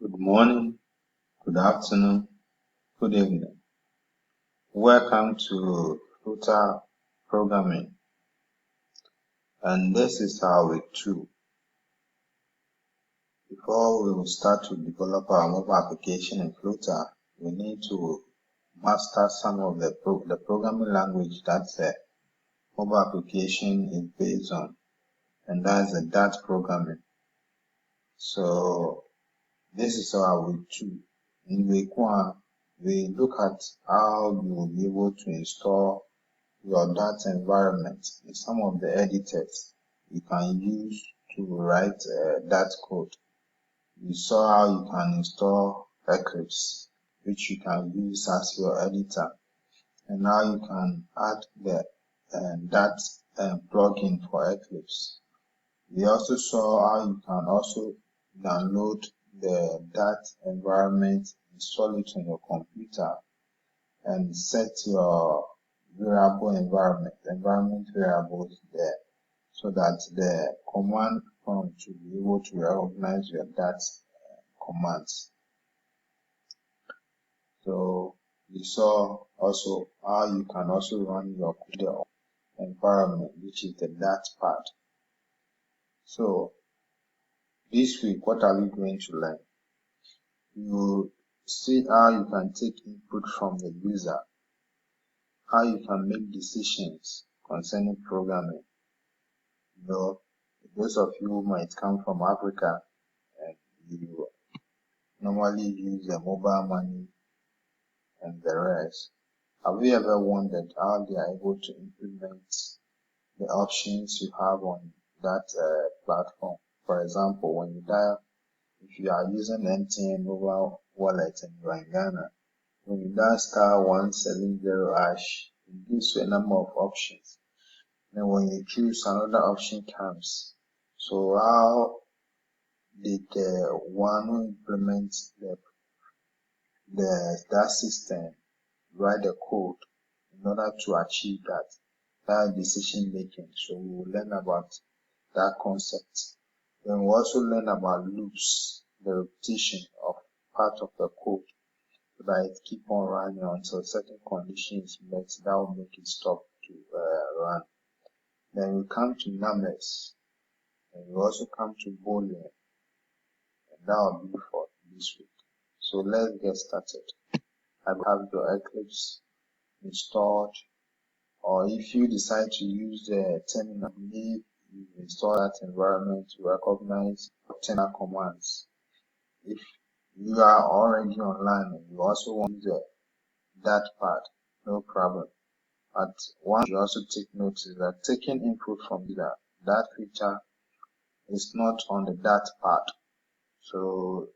Good morning, good afternoon, good evening. Welcome to flutter programming, and this is our week 2. Before we will start to develop our mobile application in Flutter, we need to master some of the programming language that the mobile application is based on, and that's the Dart programming. So this is our week 2. In week 1, we look at how you will be able to install your Dart environment in some of the editors you can use to write Dart code. We saw how you can install Eclipse, which you can use as your editor, and how you can add the Dart plugin for Eclipse. We also saw how you can also download the Dart environment, install it on your computer, and set your variable environment variables there, so that the command prompt will be able to recognize your Dart commands. So we saw also how you can also run your environment, which is the Dart pad. So this week, what are we going to learn? You will see how you can take input from the user, how you can make decisions concerning programming. Those of you who might come from Africa and you normally use the mobile money and the rest, have you ever wondered how they are able to implement the options you have on that platform? For example, when you dial, if you are using MTN mobile wallet and you are in Ghana, when you dial *170#, it gives you a number of options. Then when you choose, another option comes. So how did the one who implements that system write the code in order to achieve that decision making? So we will learn about that concept. Then we also learn about loops, the repetition of part of the code, so that it keep on running until certain conditions met that will make it stop to run. Then we come to numbers, and we also come to Boolean, and that will be for this week. So let's get started. I have your Eclipse installed, or if you decide to use the terminal, you install that environment to recognize terminal commands. If you are already online and you also want to use that part, no problem. But one you also take note is that taking input from that feature is not on the Dart part. So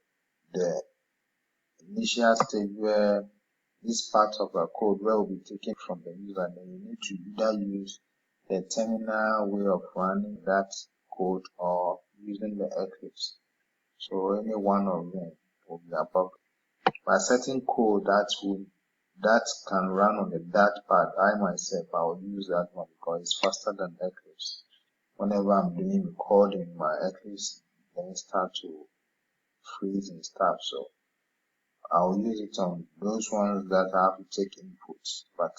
the initial stage where this part of the code will be taken from the user, then you need to either use the terminal way of running that code or using the Eclipse. So any one of them will be appropriate. By setting code that can run on the Dart pad, I myself I will use that one because it's faster than Eclipse. Whenever I'm doing recording, my Eclipse then start to freeze and stuff. So I'll use it on those ones that I have to take inputs, but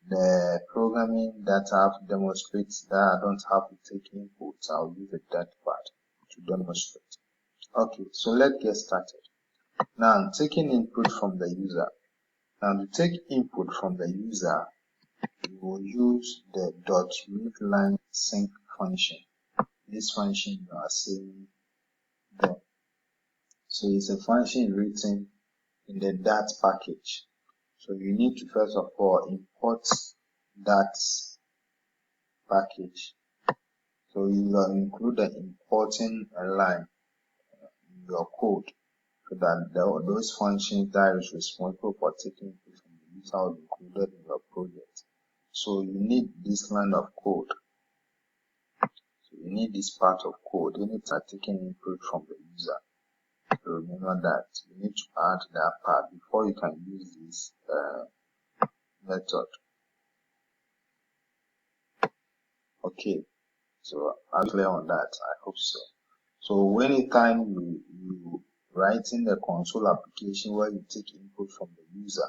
the programming that I have to demonstrate that I don't have to take inputs, I'll use the Dart pad to demonstrate. Okay, so let's get started. Now I'm taking input from the user. Now to take input from the user, we will use the .readLine sync function. This function you are seeing there. So it's a function written in the Dart package. So you need to first of all import that package. So you will include the importing line in your code, so that those functions that is responsible for taking input from the user will be included in your project. So you need this line of code. So you need this part of code. You need to start taking input from the user. So remember that you need to add that part before you can use this method. Okay, so I'm clear on that. I hope so. So anytime you writing the console application where you take input from the user,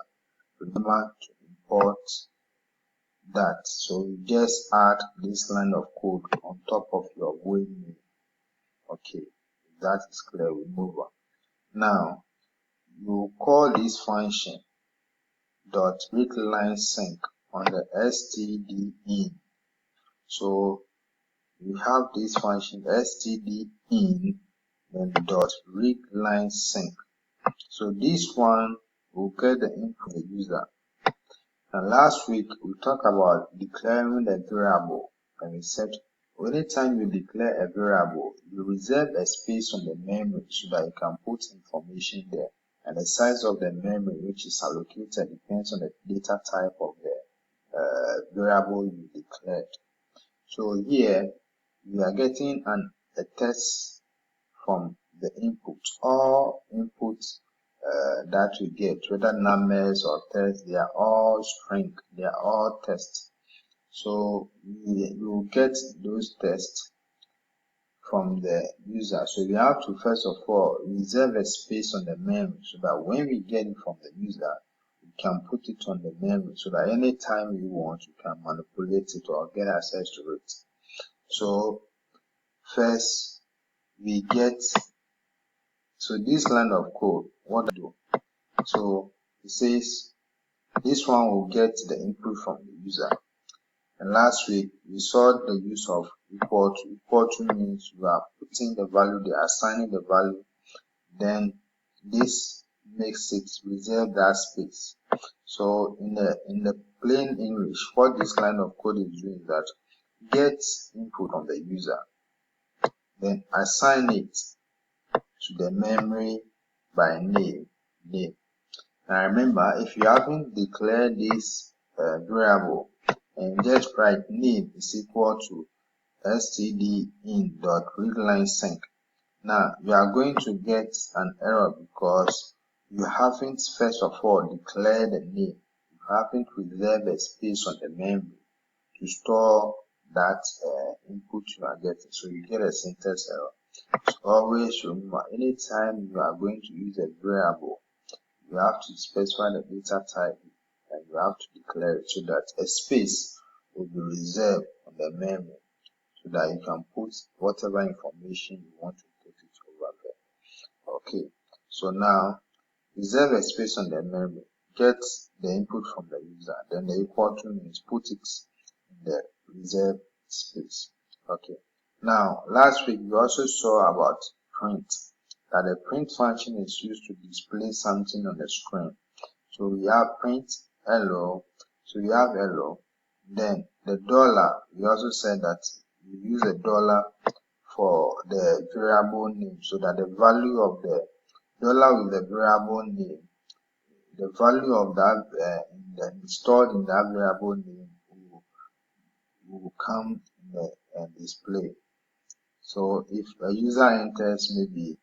remember to import that. So you just add this line of code on top of your going name. Okay, if that is clear, we move on. Now you call this function dot readline sync on the std in. So you have this function std in then dot readline sync. So this one will get the input from the user. And last week we talked about declaring a variable, and we said anytime you declare a variable, you reserve a space on the memory so that you can put information there. And the size of the memory which is allocated depends on the data type of the variable you declared. So here we are getting a text from the input. All inputs that we get, whether numbers or text, they are all string, they are all text. So we will get those text from the user. So we have to first of all reserve a space on the memory so that when we get it from the user, we can put it on the memory so that anytime you want, you can manipulate it or get access to it. So first we get, so this line of code, what do? So it says this one will get the input from the user. And last week we saw the use of equal to. Equal to means you are putting the value, they are assigning the value, then this makes it reserve that space. So in the plain English, what this line of code is doing is that get input from the user, then assign it to the memory by name. Now remember, if you haven't declared this variable and just write name is equal to std in dot readline sync, now you are going to get an error because you haven't first of all declared the name. You haven't reserved a space on the memory to store that input you are getting. So you get a syntax error. So always remember, anytime you are going to use a variable, you have to specify the data type and you have to declare it so that a space will be reserved on the memory so that you can put whatever information you want to put it over there. Okay, so now reserve a space on the memory, get the input from the user, then the equal to means put it in the reserved space. Okay, now last week we also saw about print, that the print function is used to display something on the screen. So we have print hello, so we have hello, then the dollar, we also said that you use a dollar for the variable name so that the value of the dollar with the variable name, the value of that stored in that variable name will come in the display. So if a user enters maybe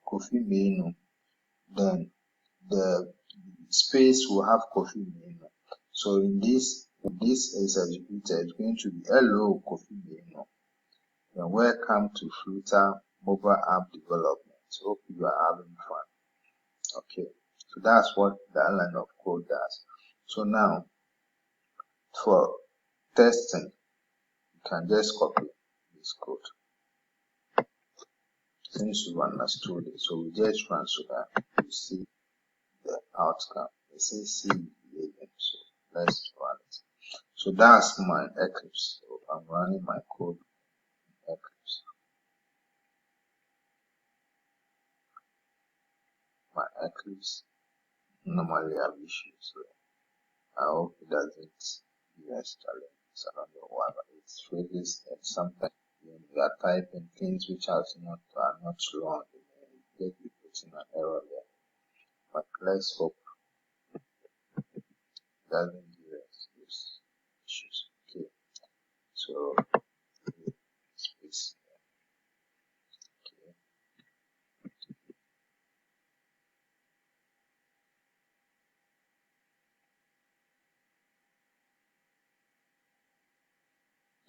Kofi Menu, then the space will have Kofi Menu. So in this is executed, it's going to be hello Kofi Menu. And welcome to Flutter mobile app development. Hope you are having fun. Okay, so that's what that line of code does. So now for testing, you can just copy this code since you understood it. So we just run so that you see the outcome. It says C11. So let's run it. So that's my Eclipse. So I'm running my code in Eclipse. My Eclipse normally have issues. So I hope it doesn't be as challenging. I don't know why, but it's really, and sometimes when you are typing things which are not long, you get be putting an error there. But let's hope it doesn't give us those issues. Okay, so space.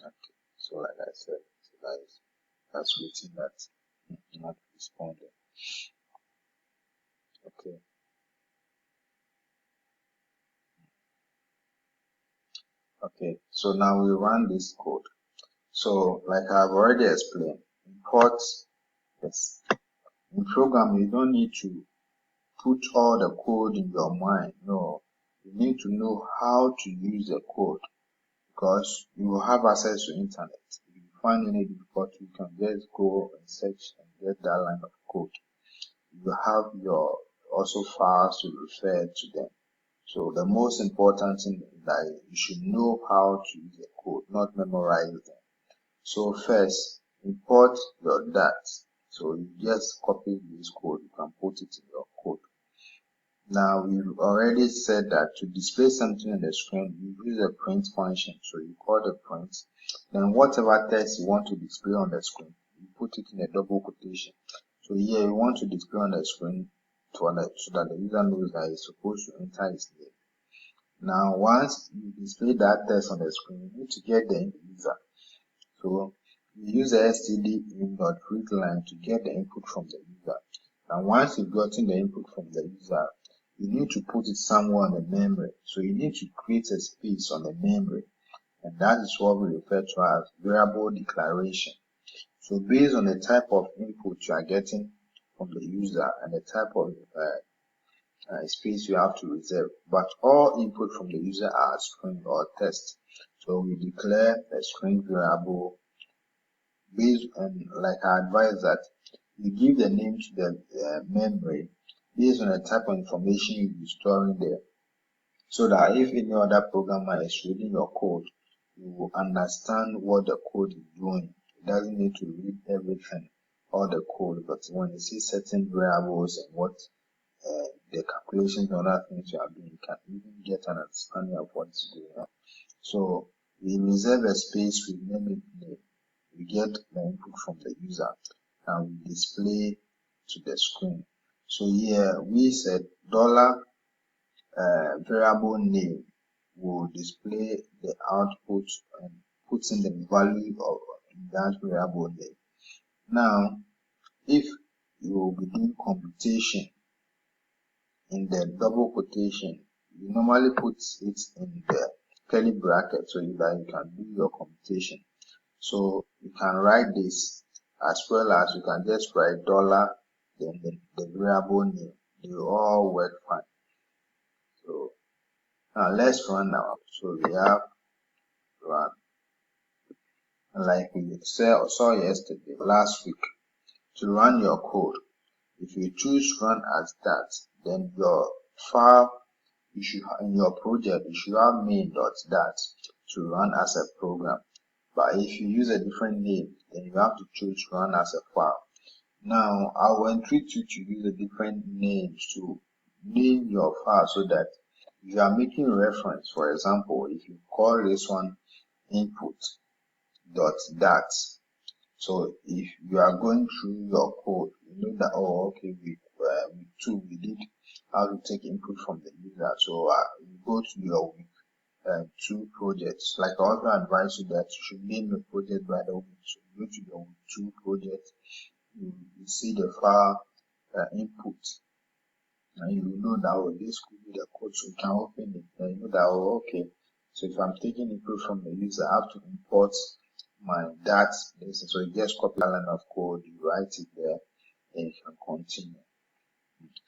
Okay. So like I said, so that's waiting that not responding. Okay. Okay. So now we run this code. So like I've already explained, import, yes. In program, you don't need to put all the code in your mind. No, you need to know how to use the code because you will have access to internet. If you find any difficulty, you can just go and search and get that line of code. You have your also files to refer to them. So the most important thing is that you should know how to use the code, not memorize them. So first, import your dat. So you just copy this code, you can put it in your code. Now we've already said that to display something on the screen, you use a print function. So you call the print. Then whatever text you want to display on the screen, you put it in a double quotation. So here you want to display on the screen so that the user knows that he's supposed to enter his name. Now once you display that text on the screen, you need to get the end user. So you use the std_in.readLine to get the input from the user. And once you've gotten the input from the user, you need to put it somewhere on the memory. So you need to create a space on the memory. And that is what we refer to as variable declaration. So based on the type of input you are getting from the user and the type of space you have to reserve, but all input from the user are string or text. So we declare a string variable based on, like I advise that you give the name to the memory based on the type of information you'll be storing there, so that if any other programmer is reading your code, you will understand what the code is doing. It doesn't need to read everything, all the code, but when you see certain variables and what the calculations and other things you are doing, you can even get an understanding of what's going on. So we reserve a space, we name it name. We get the input from the user and we display to the screen. So here we said dollar variable name will display the output and put in the value of that variable name. Now, if you will be doing computation in the double quotation, you normally put it in the curly bracket so that you can do your computation. So you can write this as well as you can just write dollar, then the variable name. They all work fine. So now let's run now. So we have run. And like we saw yesterday, last week, to run your code, if you choose run as that, then your file you should in your project you should have main.dat to run as a program. But if you use a different name, then you have to choose run as a file. Now I will entreat you to use a different names to name your file so that if you are making reference, for example, if you call this one input.dat, so if you are going through your code, you know that, oh, okay, we did how to take input from the user. So you go to your week 2 projects. Like I also advise you that you should name your project by the week. So you go to your week 2 project, you see the file input, and you know that, oh, this could be the code, so you can open it. And you know that, oh, okay, so if I'm taking input from the user, I have to import my dat. So you just copy a line of code, you write it there, and you can continue.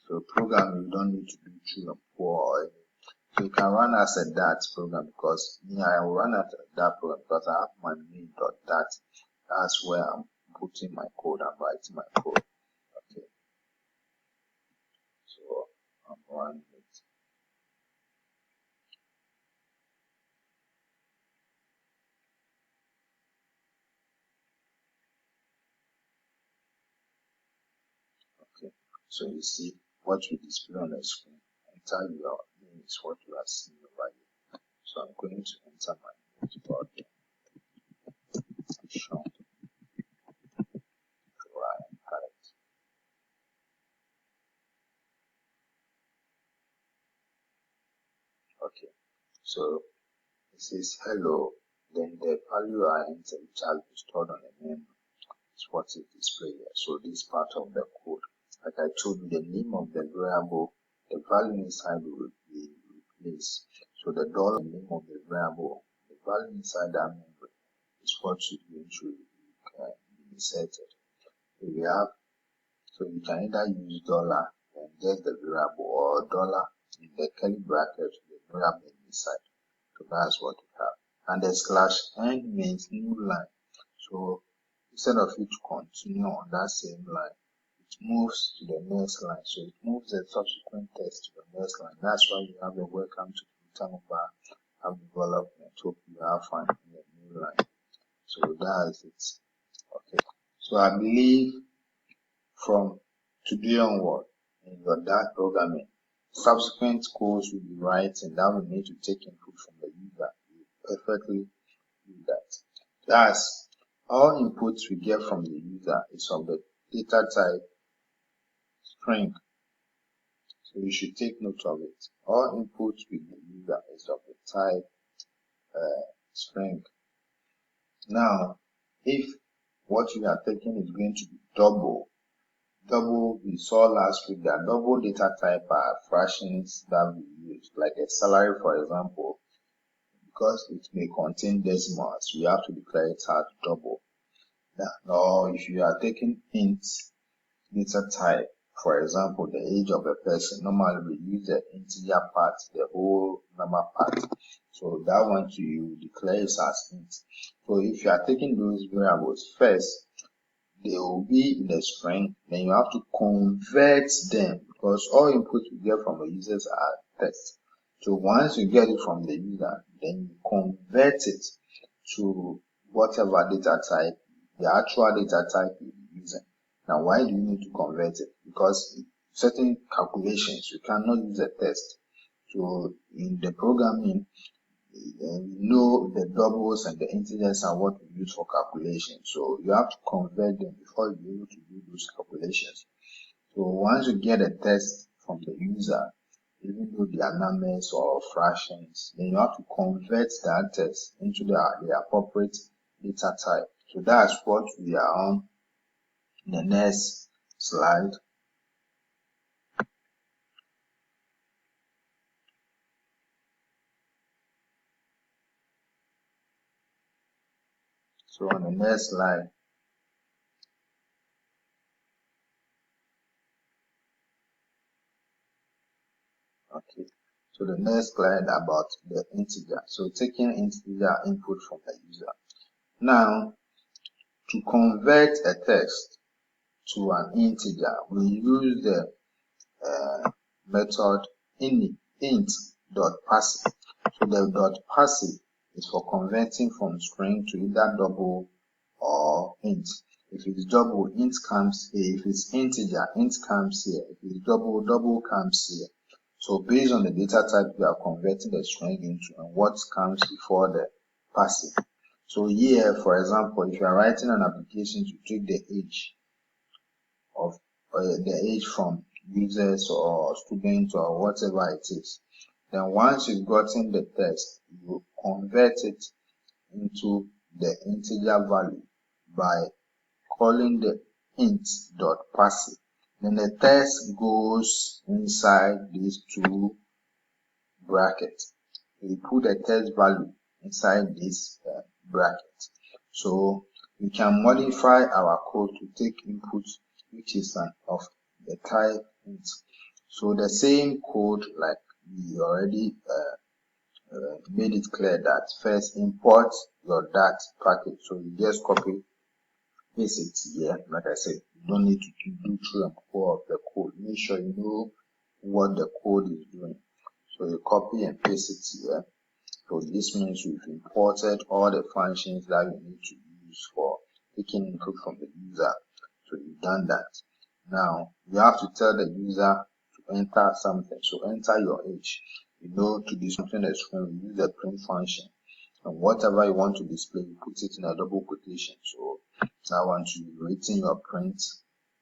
So program, you don't need to do true and poor or anything. So you can run as a dat program, because I will run as a dat program because I have my main.dat. That's where I'm putting my code and writing my code. Okay. So I'm running it. Okay. So you see what you display on the screen. Enter your name is what you are seeing over here. So I'm going to enter my name about Sean Reinhardt. Okay. So it says hello. Then the value I enter, which has been stored on the name, is what is displayed here. So this part of the code like I told you, the name of the variable, the value inside will be replaced. So the dollar, the name of the variable, the value inside that memory is what should eventually be inserted. So we have, so you can either use dollar and get the variable, or dollar in the curly bracket, the variable inside. So that's what we have. And the slash n means new line. So instead of it to continue on that same line, it moves to the next line. So it moves the subsequent text to the next line. That's why we have a welcome to the return bar of development. Hope you have fun in the new line. So that's it. Okay. So I believe from today onward in your Dart programming, subsequent codes will be writing that will need to take input from the user. You perfectly do that. Thus, all inputs we get from the user is of the data type string. So you should take note of it. All inputs with the user is of the type string. Now, if what you are taking is going to be double, we saw last week that double data type are fractions that we use, like a salary, for example. Because it may contain decimals, we have to declare it as double. Now, if you are taking int data type, for example, the age of a person, normally we use the integer part, the whole number part. So that one you declare it as int. So if you are taking those variables first, they will be in the string, then you have to convert them, because all inputs you get from the users are text. So once you get it from the user, then you convert it to whatever data type, the actual data type you're using. Now, why do you need to convert it? Because certain calculations, you cannot use a text. So in the programming, you know the doubles and the integers are what we use for calculation. So you have to convert them before you be able to do those calculations. So once you get a text from the user, even though they are numbers or fractions, then you have to convert that text into the appropriate data type. So that's what we are on in the next slide. So on the next slide, okay. So the next slide about the integer. So taking integer input from the user. Now, to convert a text to an integer, we use the method int.passive. So the .passive is for converting from string to either double or int. If it's double, int comes here. If it's integer, int comes here. If it's double, double comes here. So based on the data type we are converting the string into and what comes before the passive. So here, for example, if you are writing an application to take the age of the age from users or students or whatever it is, then once you've gotten the text, you convert it into the integer value by calling the int.passive. Then the text goes inside these two brackets. We put the text value inside this bracket. So we can modify our code to take input which is of the type int. So the same code, like we already made it clear that first import your Dart package. So you just copy paste it here. Like I said, you don't need to do through and pour of the code. Make sure you know what the code is doing. So you copy and paste it here. So this means you've imported all the functions that you need to use for taking input from the user. So you've done that. Now you have to tell the user to enter something. So enter your age. You know, to display the screen, you use the print function. And whatever you want to display, you put it in a double quotation. So I want to write in your print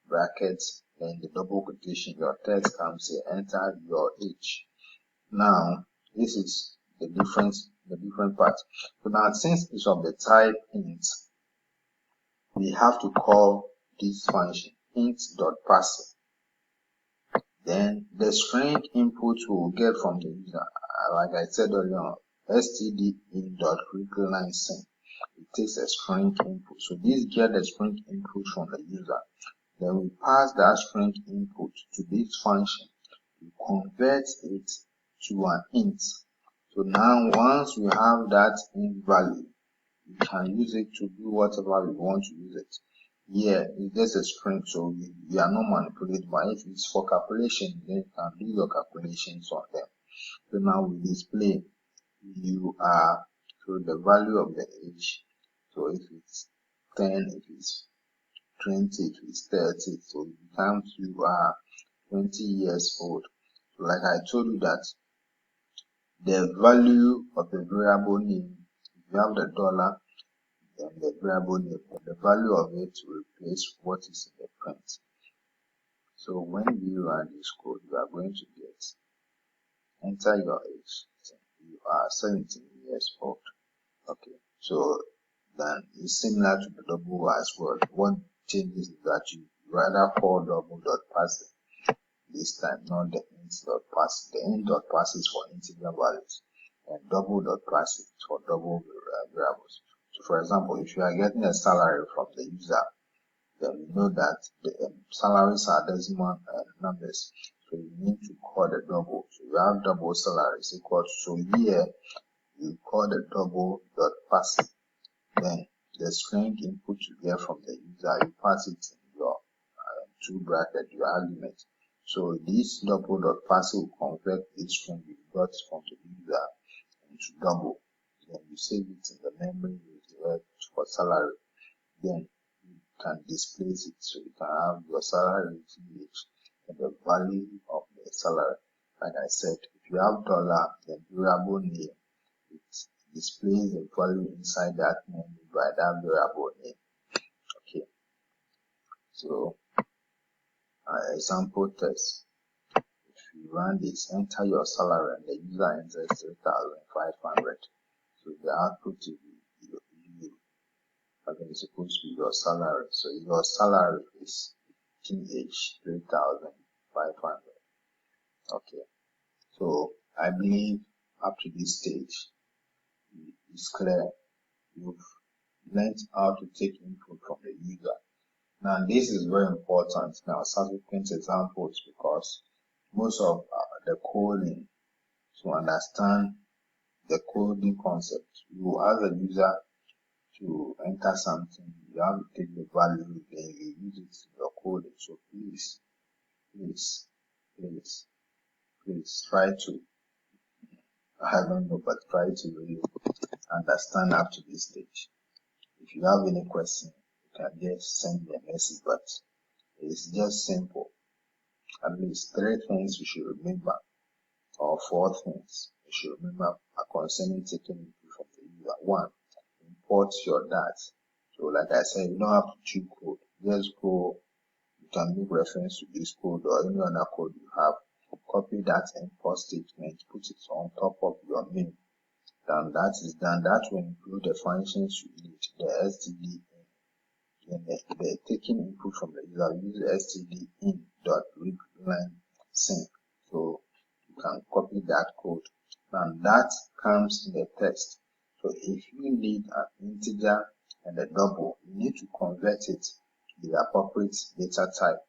brackets and the double quotation, your text comes here, enter your age. Now, this is the different part. So now, since it's of the type int, we have to call this function int.passive. Then the string input we'll get from the user, like I said earlier, std in.readLine sync. It takes a string input. So this get the string input from the user. Then we pass that string input to this function. We convert it to an int. So now once we have that int value, we can use it to do whatever we want to use it. Here it's just a string, so we are not manipulating, but if it's for calculation, then you can do your calculations on them. So now we display you are, so the value of the age. So if it's 10, if it's 20, if it's 30, so it becomes you are 20 years old. So like I told you that the value of the variable name, if you have the dollar, then the variable name, the value of it will replace what is in the print. So when we run this code, you are going to get, enter your age. You are 17 years old. Okay, so then it's similar to the double as well. What changes is that you rather call double dot pass this time, not the int dot pass. The int dot pass is for integer values, and double dot pass is for double variables. So for example, if you are getting a salary from the user, then we know that the salaries are decimal numbers. So you need to call the double. So you have double salaries equal to, so here you call the double dot pass. Then the string input you get from the user, you pass it in your two bracket, your argument. So this double dot pass will convert this string you got from the user into double. Then you save it in the memory for salary. Then you can display it, so you can have your salary age and the value of the salary. Like I said, if you have dollar, then variable name, it displays the value inside that name by that variable name. Okay, so example test. If you run this, enter your salary and the user enters 3,500. So the output will be you. Okay, it's supposed to be your salary. So your salary is TH 3,500. Okay, so I believe up to this stage it's clear. You've learned how to take input from the user. Now this is very important now, subsequent examples, because most of the coding, to understand the coding concept, you as a user to enter something, you have to take the value, then you use it in your coding. So please try to, I don't know, but try to really understand up to this stage. If you have any question, you can just send me a message, but it's just simple. At least 3 things you should remember, or 4 things you should remember concerning taking input from the user. 1, import your data. So like I said, you don't have to cheat code. Just go, you can make reference to this code or any other code you have. Copy that import statement, put it on top of your main. Then that is done. That will include the functions you need, the std in, the taking input from the user. Use the std in.readLine sync. So you can copy that code. And that comes in the text. So if you need an integer and a double, you need to convert it to the appropriate data type.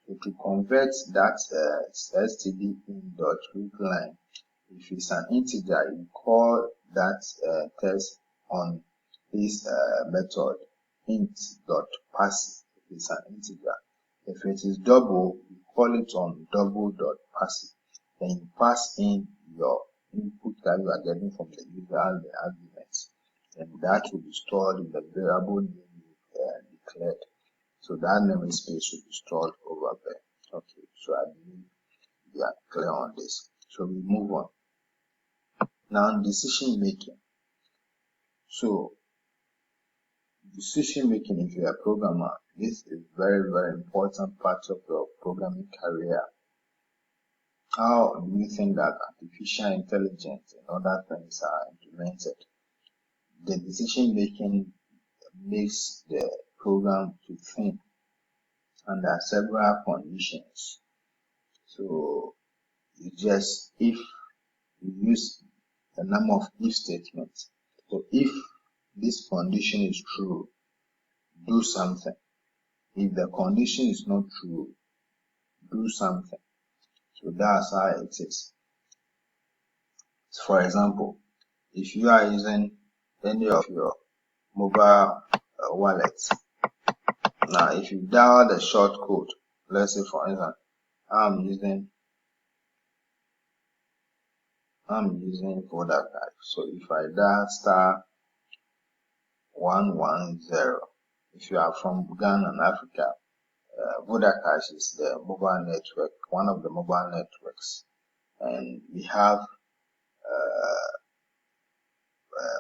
So to convert that std in.readLine, if it's an integer, you call that text on this method int.pass. If it's an integer. If it is double, you call it on double.pass. Then you pass in your input that you are getting from the user and the arguments, and that will be stored in the variable name you declared. So that namespace will be stored over there. Okay, so I believe we are clear on this. So we move on. Now decision making. So decision making, if you're a programmer, this is very, very important part of your programming career. How do you think that artificial intelligence and other things are implemented? The decision making makes the program to think under several conditions. So you just, if you use a number of if statements. So if this condition is true, do something. If the condition is not true, do something. So that's how it is. For example, if you are using any of your mobile wallets, now if you dial the short code, let's say for instance, I'm using Vodafone. So if I dial *110, if you are from Ghana and Africa, Vodafone is the mobile network, one of the mobile networks, and we have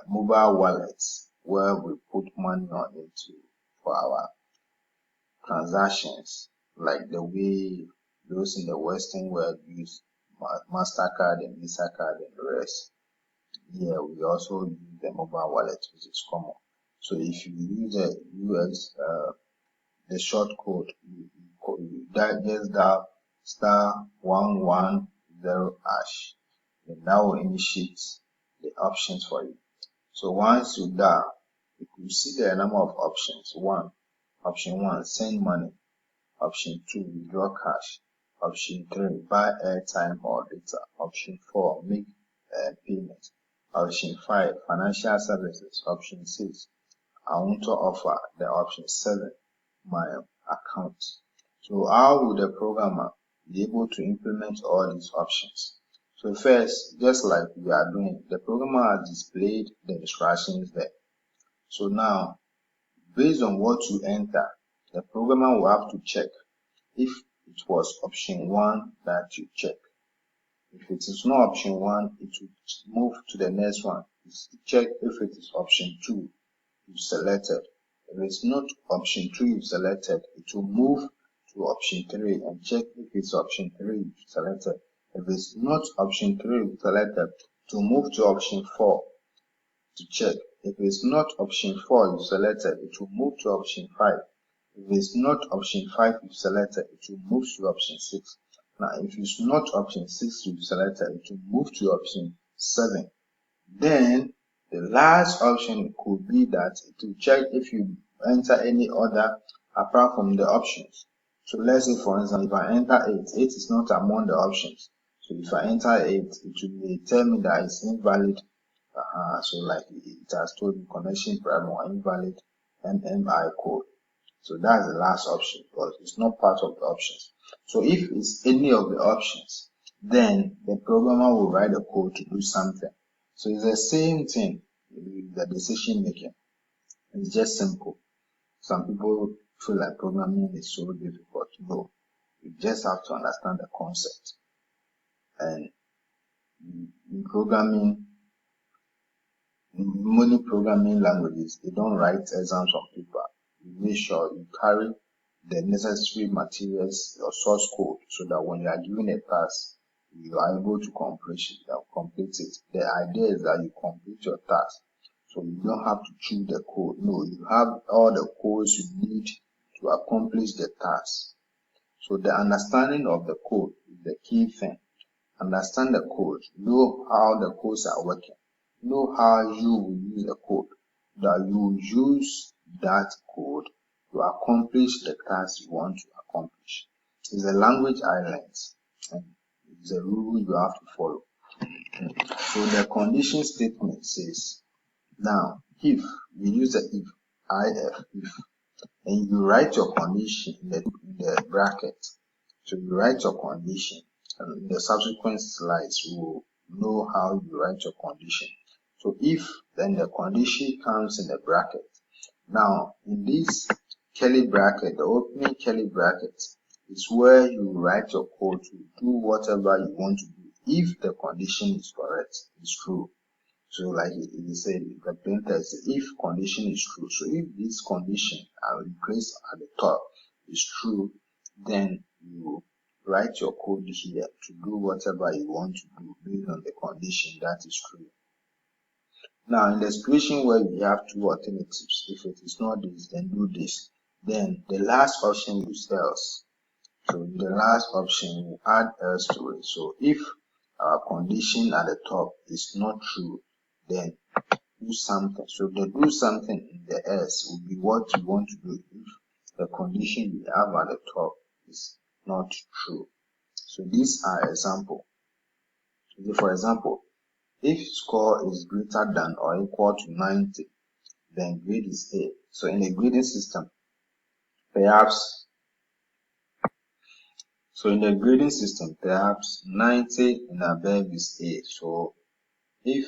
mobile wallets where we put money on into for our transactions, like the way those in the Western world use MasterCard and Visa card and the rest. Here we also use the mobile wallet, which is common. So if you use the US, the short code, you just dial *110#, and that will initiate the options for you. So once you dial, you will see the number of options. Option 1, send money. Option 2, withdraw cash. Option 3, buy airtime or data. Option 4, make payment. Option 5, financial services. Option 6, I want to offer. The option 7, my account. So how will the programmer be able to implement all these options? So first, just like we are doing, the programmer has displayed the instructions there. So now, based on what you enter, the programmer will have to check if it was option 1 that you check. If it is not option 1, it will move to the next one. Check if it is option 2 you selected. If it's not option 2 you selected, it will move to option 3 and check if it's option 3 you selected. If it's not option 3 you selected, to move to option 4 to check. If it's not option 4 you selected, it will move to option 5. If it's not option 5 you selected, it will move to option 6. Now, if it's not option 6 you selected, it will move to option 7. Then, the last option could be that it will check if you enter any other apart from the options. So let's say, for instance, if I enter 8 is not among the options. So if I enter 8, it will tell me that it's invalid. So like it has told me connection problem or invalid MMI code. So that's the last option because it's not part of the options. So if it's any of the options, then the programmer will write the code to do something. So it's the same thing with the decision making. It's just simple. Some people feel like programming is so difficult. No, you just have to understand the concept. And in programming, many programming languages, they don't write exams on paper. You make sure you carry the necessary materials or source code so that when you are given a task, you are able to complete it. The idea is that you complete your task. So you don't have to choose the code. No, you have all the codes you need to accomplish the task. So the understanding of the code is the key thing. Understand the code. Know how the codes are working. Know how you will use the code. That you will use that code to accomplish the task you want to accomplish. It's a language I learned, and it's a rule you have to follow. So the condition statement says, now if you use the if, and you write your condition in the bracket. So you write your condition, and in the subsequent slides you will know how you write your condition. So if, then the condition comes in the bracket. Now in this curly bracket, the opening curly bracket is where you write your code to do whatever you want to do if the condition is correct, is true. So like it said, the printer says if condition is true. So if this condition I will place at the top is true, then you write your code here to do whatever you want to do based on the condition that is true. Now in the situation where you have two alternatives, if it is not this, then do this. Then the last option you else. So the last option, we add else to it. So if our condition at the top is not true, then do something. So the do something in the else will be what you want to do if the condition we have at the top is not true. So these are example. For example, if score is greater than or equal to 90, then grade is A. So in a grading system, perhaps 90 and above is A. So if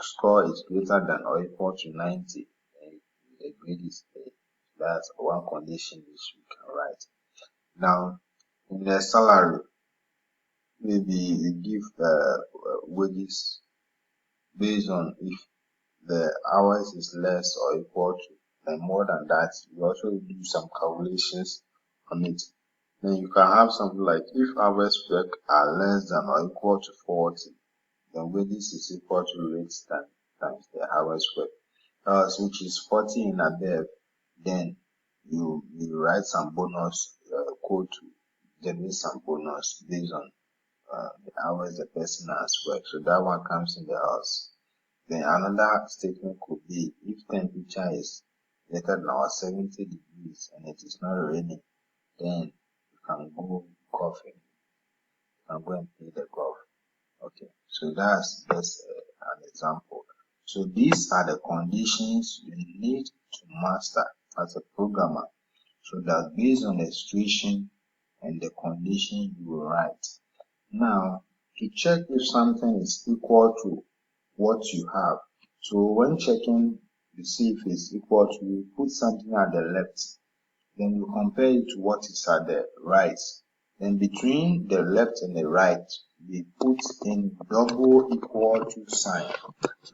score is greater than or equal to 90, then the grade is A. That's one condition which we can write. Now, in the salary, maybe you give wages based on if the hours is less or equal to and more than that. You also do some calculations on it. Then you can have something like if hours work are less than or equal to 40, then wages is equal to rates times the hours work. Which is 40 and above, then you write some bonus code to generate some bonus based on the hours the person has worked. So that one comes in the house. Then another statement could be if temperature is greater than or 70 degrees and it is not raining, then you can go golfing. You can go and play the golf. Okay, so that's just an example. So these are the conditions you need to master as a programmer, so that based on the situation and the condition you will write. Now, to check if something is equal to what you have. So when checking to see if it's equal to, you put something at the left, then you compare it to what is at the right. Then between the left and the right, we put in double equal to sign.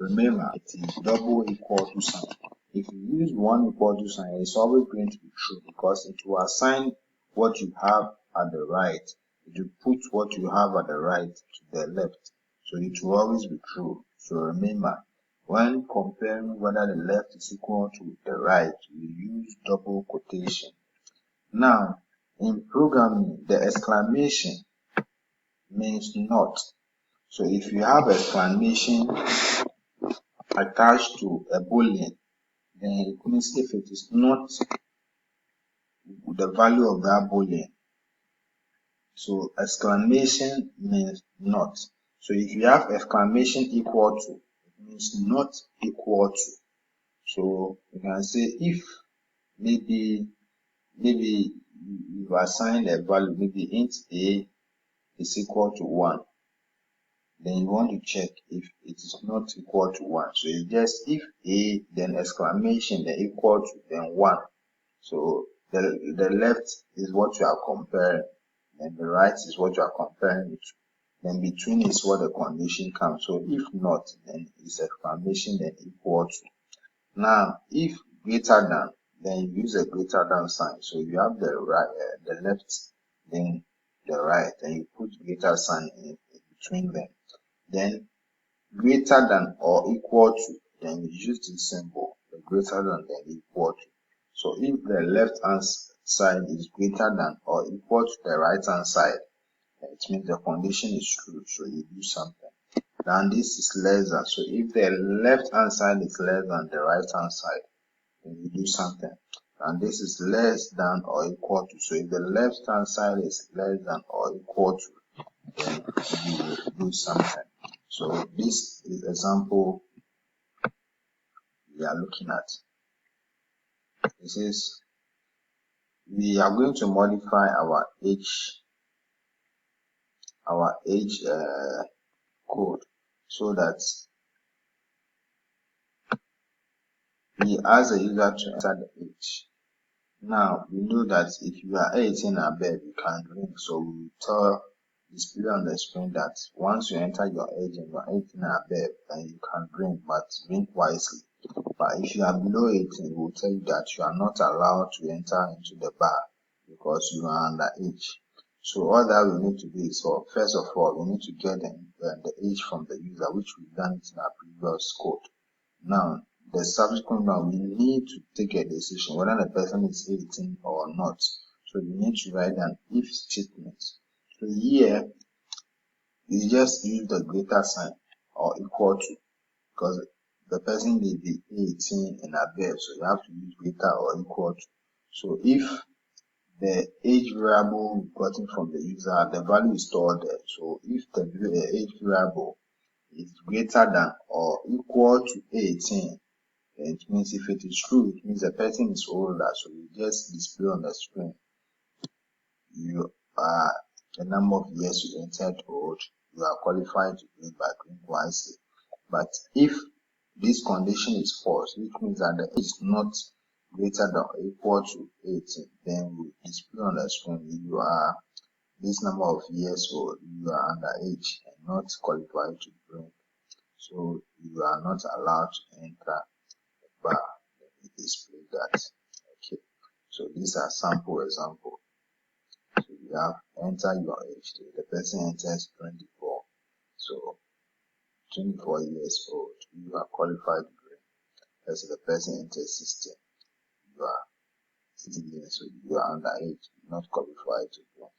Remember, it is double equal to sign. If you use one equal to sign, it's always going to be true because it will assign what you have at the right. It will put what you have at the right to the left. So it will always be true. So remember, when comparing whether the left is equal to the right, we use double quotation. Now, in programming, the exclamation means not. So if you have exclamation attached to a boolean, then it means if it is not the value of that boolean. So exclamation means not. So if you have exclamation equal to, it means not equal to. So you can say if maybe you assign a value, maybe int a is equal to 1. Then you want to check if it is not equal to 1. So it's just if a, then exclamation, then equal to, then 1. So the left is what you are comparing, and the right is what you are comparing it to. Then between is what the condition comes. So if not, then it's exclamation, then equal to. Now, if greater than, then you use a greater than sign. So you have the right, the left, then the right, and you put greater sign in between them. Then greater than or equal to, then you use this symbol, the greater than, then equal to. So if the left hand side is greater than or equal to the right hand side, it means the condition is true, so you do something. Then this is less than, so if the left hand side is less than the right hand side, then you do something. And this is less than or equal to, so if the left hand side is less than or equal to, then you do something. So this is example we are looking at. It says we are going to modify our age code so that we ask the user to enter the age. Now we know that if you are 18 and above, you can drink. So we tell display on the screen that once you enter your age and you are 18 and above, then you can drink, but drink wisely. But if you are below 18, we will tell you that you are not allowed to enter into the bar because you are underage. So all that we need to do is, first of all, we need to get the age from the user, which we've done in our previous code. Now, the subsequent one, we need to take a decision whether the person is 18 or not. So you need to write an if statement. So here you just use the greater sign or equal to, because the person may be 18 and above, so you have to use greater or equal to. So if the age variable gotten from the user, the value is stored there. So if the age variable is greater than or equal to 18, then it means if it is true, it means the person is older. So you just display on the screen you are the number of years you entered old, you are qualified to do it by doing wisely. But if this condition is false, which means that the age is not greater than or equal to 18, then we display on the screen you are this number of years old, you are underage and not qualified to drink. So you are not allowed to enter the bar. Let me display that. Okay. So these are sample examples. So you have enter your age. The person enters 24. So 24 years old, you are qualified to drink. As the person enters 16, you are 16 years old, you are underage, not qualified to drink.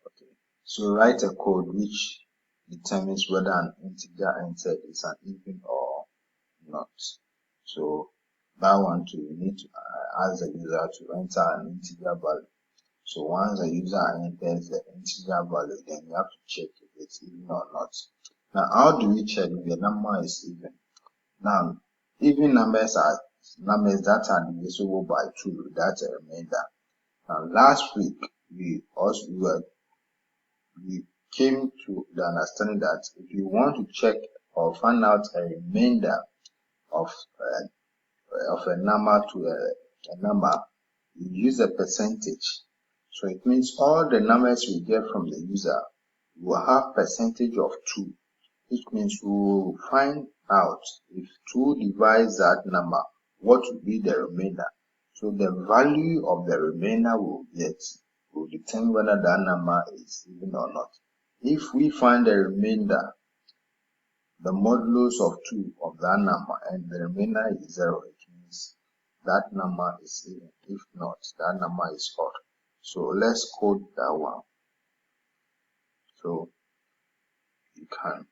Okay. So write a code which determines whether an integer entered is an even or not. So that one too, you need to ask the user to enter an integer value. So once the user enters the integer value, then you have to check if it's even or not. Now, how do we check if the number is even? Now, even numbers are numbers that are divisible by 2 without a remainder. Now, last week we came to the understanding that if you want to check or find out a remainder of a number to a number, you use a percentage. So it means all the numbers we get from the user will have percentage of 2, which means we will find out if 2 divides that number, what will be the remainder. So the value of the remainder we will get will determine whether that number is even or not. If we find the remainder, the modulus of 2 of that number, and the remainder is 0, it means that number is even. If not, that number is odd. So let's code that one. So you can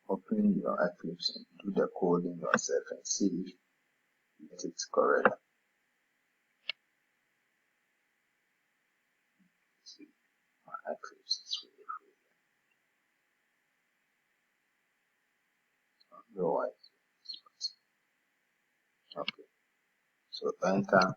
open your Eclipse and do the coding yourself and see if you get it correct. See, my Eclipse is really free. Otherwise, okay. So enter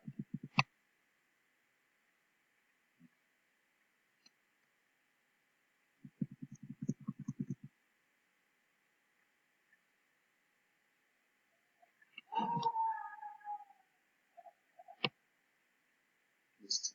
list.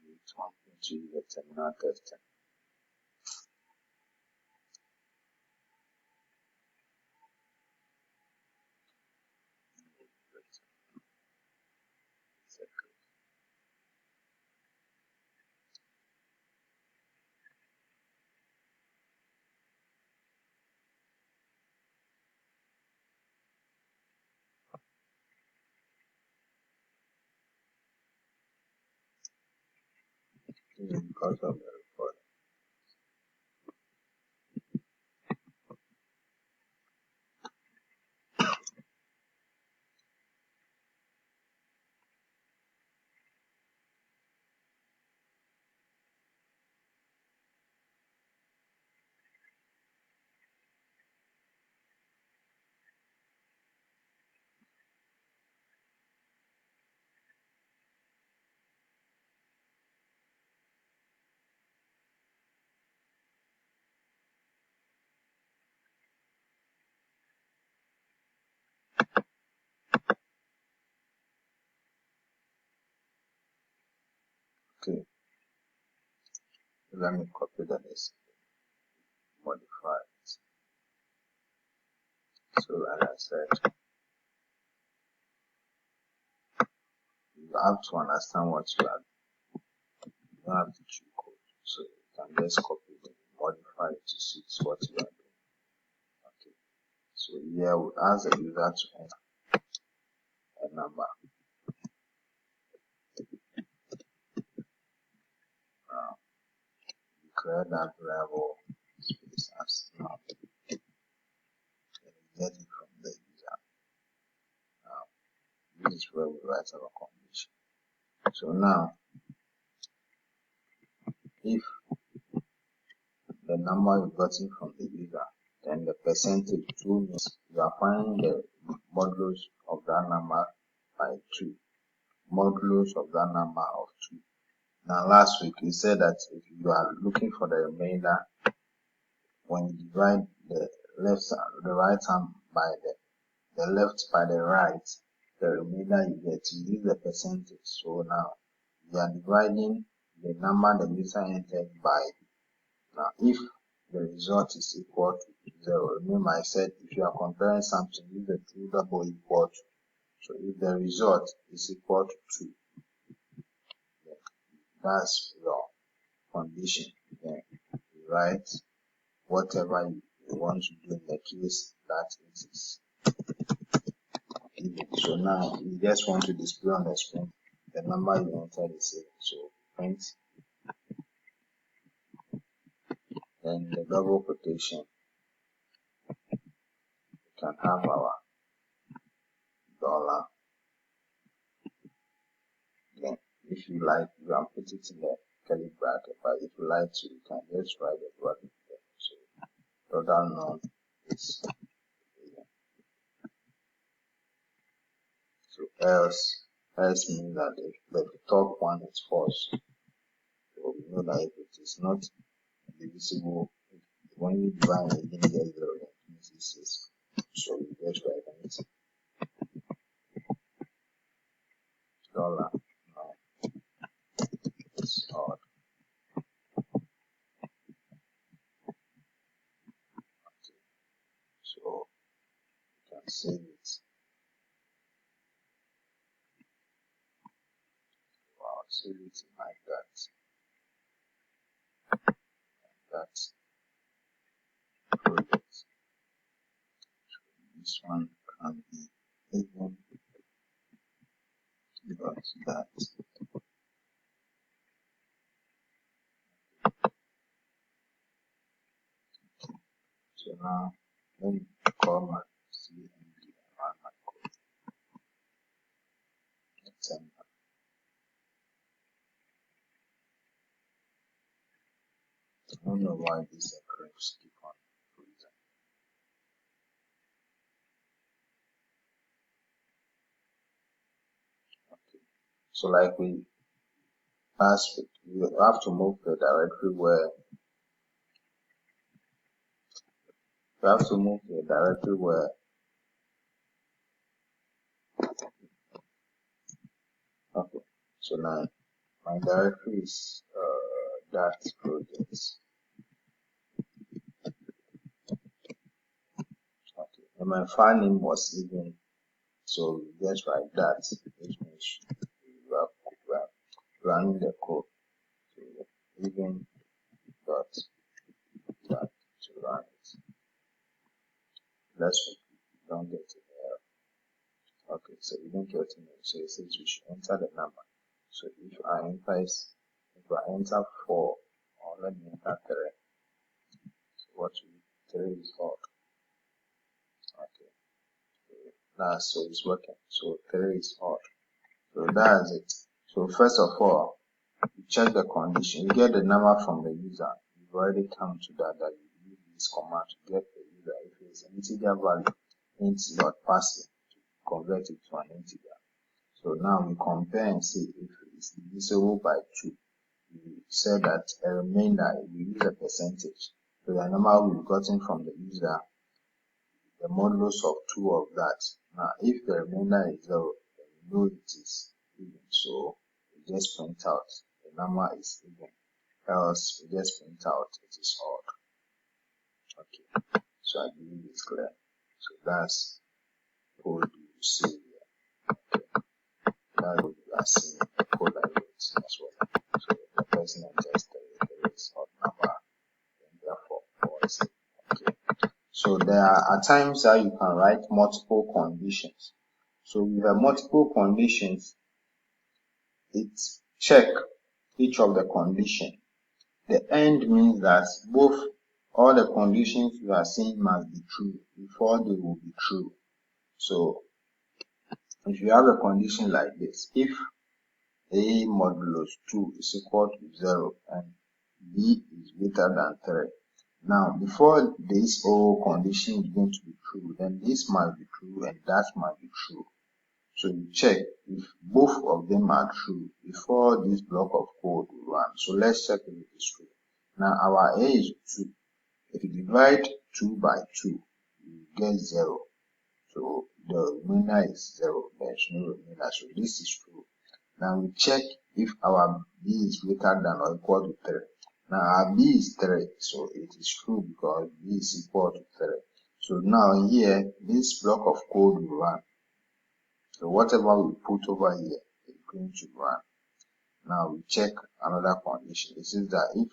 It's 1.2 the terminal testing. Because of the report. Okay, let me copy the list, modify it. So like I said, you have to understand what you are don't have to choose code. So you can just copy it and modify it to suit what you are doing. Okay. So here we ask the user to enter a number. Now we create that variable space as now. And we get it from the user. Now this is where we write our condition. So now if the number you gotten from the user, then the percentage 2 means you are finding the modulus of that number by 2. Modulus of that number of 2. Now last week we said that if you are looking for the remainder, when you divide the right hand by the left by the right, the remainder you get, you use the percentage. So now we are dividing the number the user entered by. Now if the result is equal to 0, remember I said if you are comparing something, use the true double equal to. So if the result is equal to 2, then that's your condition. Then you write whatever you want to do in the case that it is even. So now you just want to display on the screen the number you entered is even. So print, then the double quotation, we can have our dollar. Then if you like, you can put it in the curly bracket, but if you like to, you can just write the bracket there. So total none is even. So else means that if the top one is false. So we know that if it is not divisible, when you divide it, you get 0, it means it is. So we just write it dollar now is odd. Okay. So you can save it. Wow, save it like that. That's project. So this one can be even because that. So now let me call my CMD and run my code. I don't know why this occurs keep on freezing. Okay. So like we last week, you have to move the directory where okay. So now my directory is that project. Okay. And my file name was even, so we just write that, which means we are running the code. So even dot that to run it. Let's hope we don't get an error. Okay, so we don't get an error. So it says we should enter the number. So if I enter 4, or let me enter 3. So what we 3 is odd. Okay. So it's working. So 3 is odd. So that's it. So first of all, you check the condition. You get the number from the user. You've already come to that you use this command to get the user. If it's an integer value, int.pass it to convert it to an integer. So now we compare and see if it's divisible by 2. We said that a remainder, we use a percentage. So the number we've gotten from the user, the modulus of 2 of that. Now if the remainder is 0, then we know it is even. So we just print out the number is even. Else we just print out it is odd. Okay. So I believe it's clear. So that's code you see here. Okay. That's what you are seeing, the code I wrote. as well. So the person enters 3 is odd number, and therefore 4 is okay. So there are times that you can write multiple conditions. So with the multiple conditions, it's check each of the condition. The end means that all the conditions you are saying must be true before they will be true. So if you have a condition like this, if a modulus 2 is equal to 0 and b is greater than 3, now before this whole condition is going to be true, then this must be true and that must be true. So you check if both of them are true before this block of code will run. So let's check if it is true. Now our a is 2. If you divide 2 by 2, you get 0. So the remainder is 0. There's no remainder. So this is true. Now we check if our b is greater than or equal to 3. Now our b is 3, so it is true because b is equal to 3. So now here, this block of code will run. So whatever we put over here is going to run. Now we check another condition. This is that if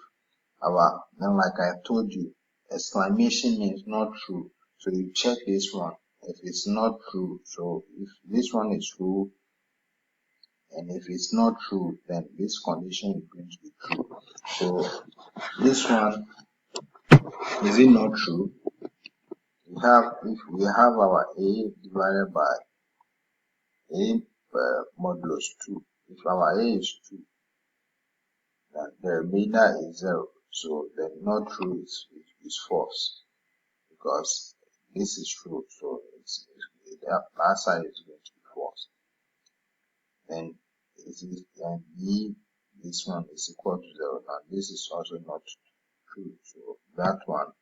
then like I told you, exclamation means not true. So you check this one. If it's not true, so if this one is true, and if it's not true, then this condition is going to be true. So this one, is it not true? If we have our a divided by a modulus 2. If our a is 2, then the remainder is 0. So the not true is false because this is true. So that side is going to be false. Then this one is equal to 0. Now this is also not true. So that one,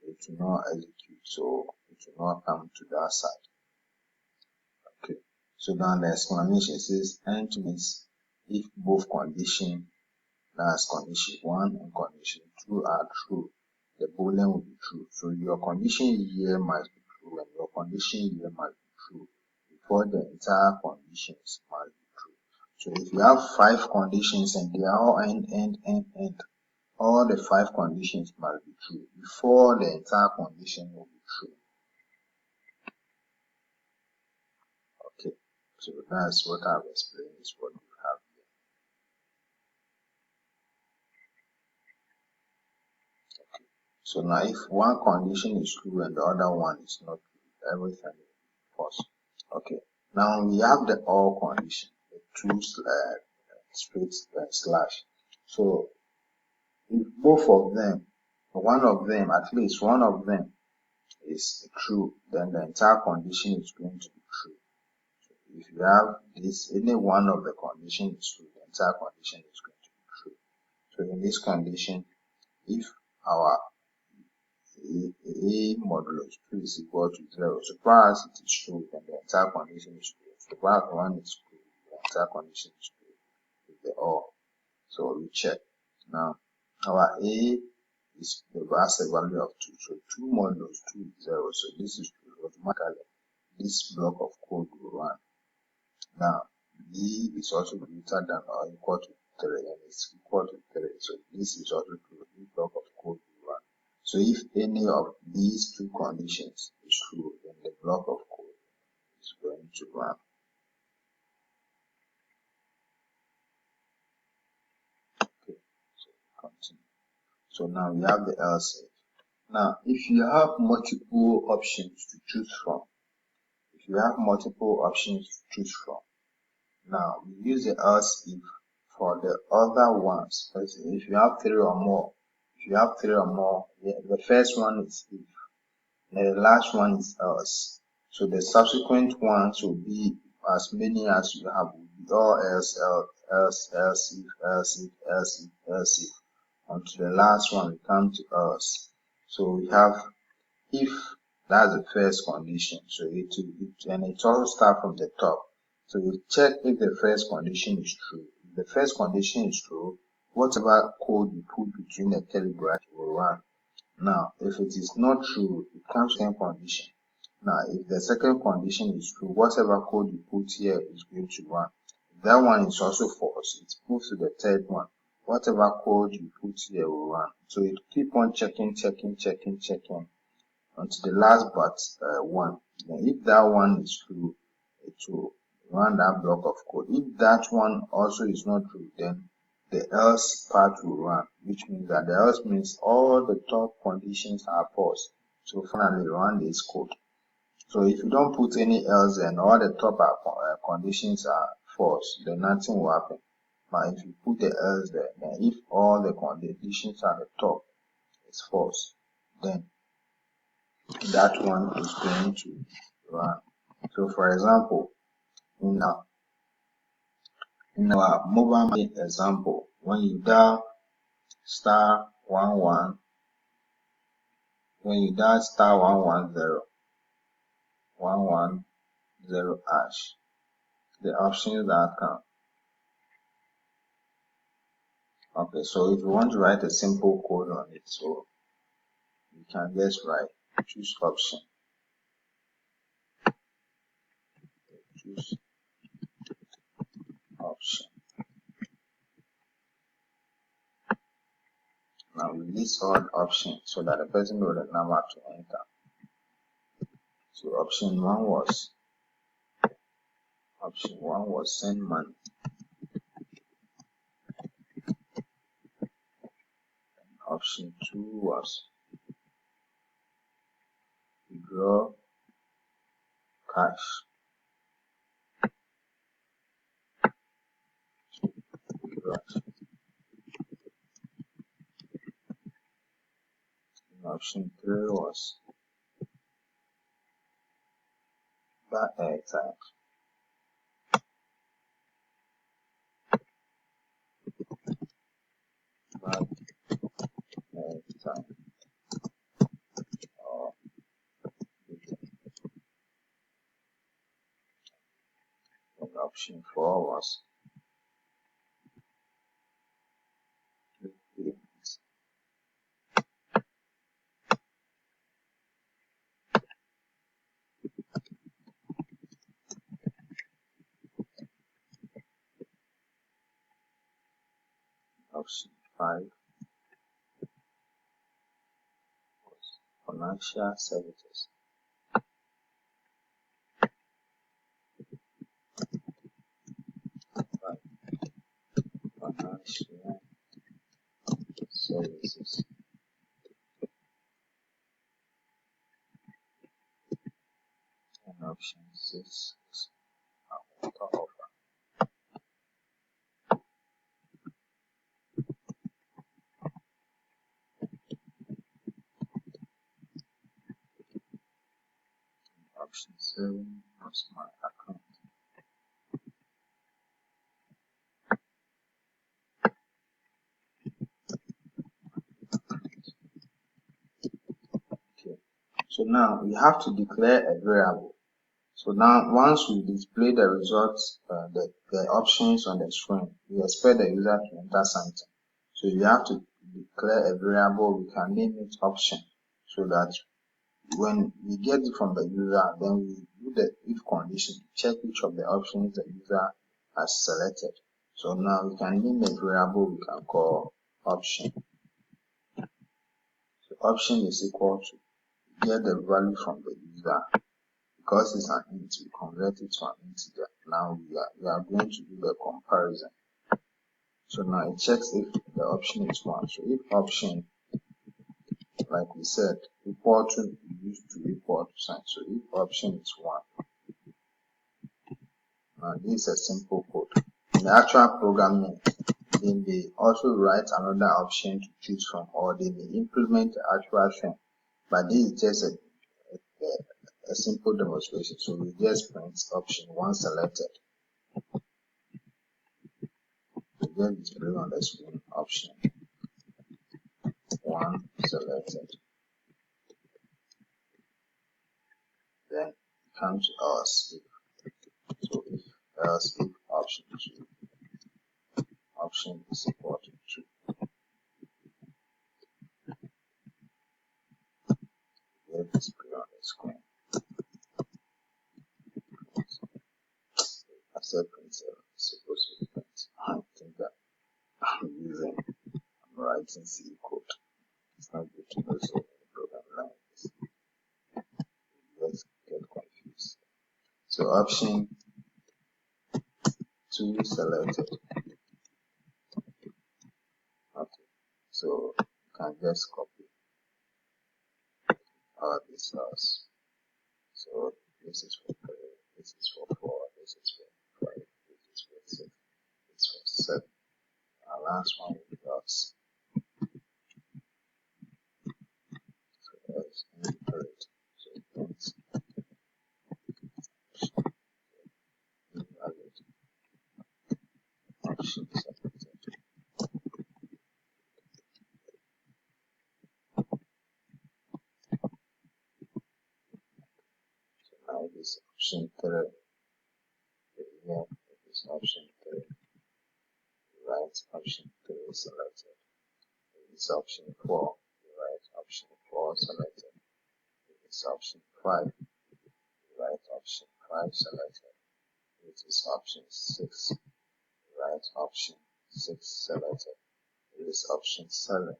it will not execute. So it will not come to that side. Okay. So now the explanation says end means if both conditions, that's condition 1 and condition 2 are true, the boolean will be true. So your condition here must be true and your condition here must be true before the entire conditions must be true. So if you have 5 conditions and they are all end, all the 5 conditions must be true before the entire condition will be true. Okay, so that's what I've explained is what we have here. Okay, so now if one condition is true and the other one is not true, everything is false. Okay, now we have the or condition, the 2 straight slash. So if both of them, at least one of them is true, then the entire condition is going to be true. So if you have this, any one of the condition is true, the entire condition is going to be true. So in this condition, if our a modulus 2 is equal to 0, so far as it is true, then the entire condition is true. So far as 1 is true, the entire condition is true with the or. So we check. Now our a is the value of 2. So 2 modulus 2 is 0. So this is true. Automatically, this block of code will run. Now b is also greater than or equal to 3 and it's equal to 3. So this is also true. This block of code will run. So if any of these 2 conditions is true, then the block of code is going to run. Okay, so continue. So now we have the else if. Now, if you have multiple options to choose from, now we use the else if for the other ones. If you have 3 or more, the first one is if, and the last one is else. So the subsequent ones will be as many as you have, will be all else if, until the last one we come to else. So we have if, that's the first condition. So and it all starts from the top. So you check if the first condition is true. If the first condition is true, whatever code you put between the curly bracket will run. Now, if it is not true, it comes to the second condition. Now, if the second condition is true, whatever code you put here is going to run. If that one is also false, it moves to the third one. Whatever code you put here will run. So it keep on checking until the last but one. Then if that one is true, it will run that block of code. If that one also is not true, then the else part will run, which means that the else means all the top conditions are false. So finally run this code. So if you don't put any else and all the top conditions are false, then nothing will happen. But if you put the else there, then if all the conditions at the top is false, then that one is going to run. So for example, in our mobile banking example, when you dial star 11, when you dial star 110 hash, the options that come. Okay, so if you want to write a simple code on it, so you can just write choose option. Choose option. Now we list all the options so that the person knows the number to enter. So option one was send money. Option 2 was withdraw cash. Option 3 was buy airtime. Buy airtime. And option 4 was payments. Option 5 was financial services. Financial services. And option 6 is counter offer. Option 7 was my account. Okay. So now we have to declare a variable. So now once we display the results, the options on the screen, we expect the user to enter something. So you have to declare a variable. We can name it option, so that when we get it from the user, then we do the if condition to check which of the options the user has selected. So now we can name a variable we can call option. So option is equal to get the value from the user. Because it's an int, we convert it to an integer. Now we are going to do the comparison. So now it checks if the option is 1. So if option, like we said, equal to, we use to equal to sign. So if option is 1, now this is a simple code. In the actual programming, they may also write another option to choose from, or they may implement the actual thing. But this is just a simple demonstration. So we just print option 1 selected. We get display on the screen option 1 selected. Then come to else if. So if else if option 2, option is equal to 2. We get display on the screen. I said print 7 is supposed written C code. It's not good to know so many program languages. Let's get confused. So option 2 selected. Okay, so you can just copy all these cells. So this is for 3, this is for 4, this is for 5, this is for 6, this is for 7. Our last one will be us. So let's invalid. So don't invalid option selected. So now it is option 3. Here it is option 3. Right option 3 selected. It is option 4. Right option 4 selected. It is option 5. Right option 5 selected. It is option 6. Right option 6 selected. It is option 7.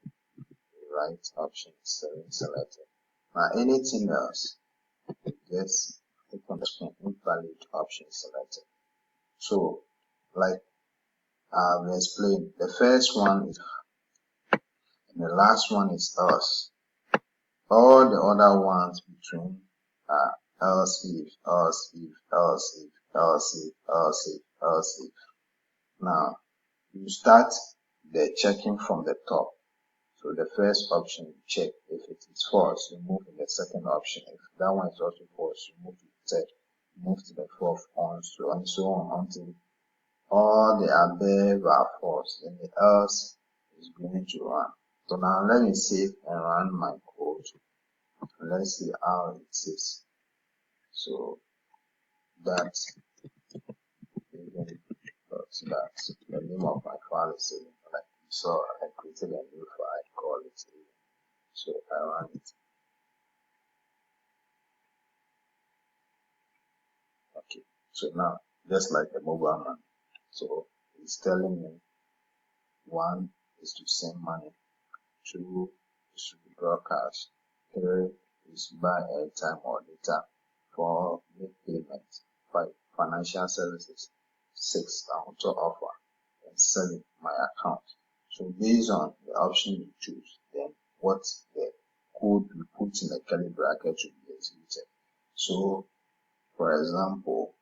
Right option 7 selected. Now anything else, just click on the screen, invalid option selected. So, like I've explained, the first one is and the last one is else. All the other ones between are else if, else if, else if, else if, else if, else if. Now, you start the checking from the top. So the first option you check. If it is false, you move to the second option. If that one is also false, you move to the third, move to the fourth, and so on until all the above are false. Then the else is going to run. So now let me save and run my code. Let's see how it is. So that's even that the name of my file is saving. Like you saw, I created a new file, call it saving. So I run it. Okay. So now, just like the mobile man, so it's telling me 1 is to send money, 2 is to withdraw cash, 3 is to buy airtime or data, 4 make payment, 5 financial services, 6 auto offer, and 7 my account. So based on the option you choose, then what the code you put in the curly bracket should be executed. So for example,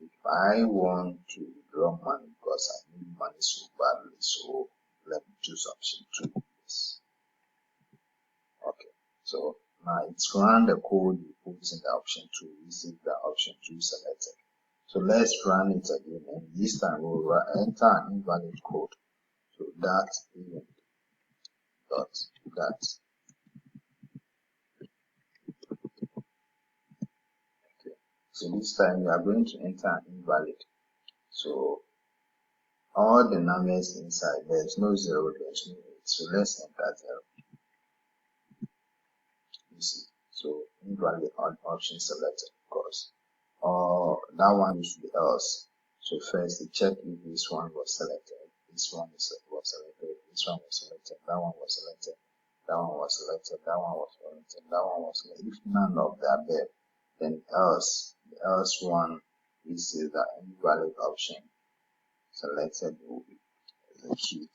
if I want to withdraw money because I need money so badly, so let me choose option 2. Yes. Okay. So now it's run the code you put in the option 2. You see the option 2 selected. So let's run it again, and this time we'll enter an invalid code. So that event dot that. Okay. So this time we are going to enter an invalid. So all the numbers inside, there's no 0, there's no 8. So let's enter 0. You see, so invalid option selected because that one should be else. So first, you check if this one was selected, this one was selected, this one was selected, that one was selected, that one was selected, that one was selected, that one was selected. If none of the above, then else, the else one is the invalid option selected will be executed.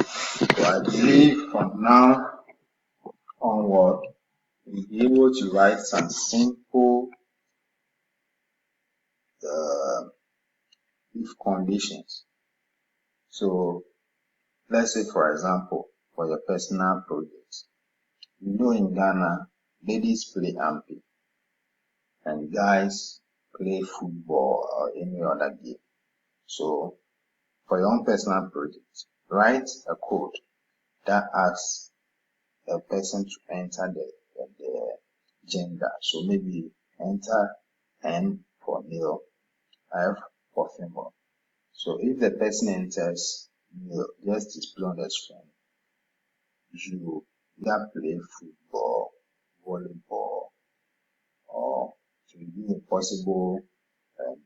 So I believe from now onward, you'll be able to write some simple if conditions. So let's say, for example, for your personal project, you know in Ghana, ladies play ampi and guys play football or any other game. So for your own personal project, write a code that asks a person to enter the gender. So maybe enter N for male, F for female. So if the person enters male, just display on the screen, you either play football, volleyball, or to be possible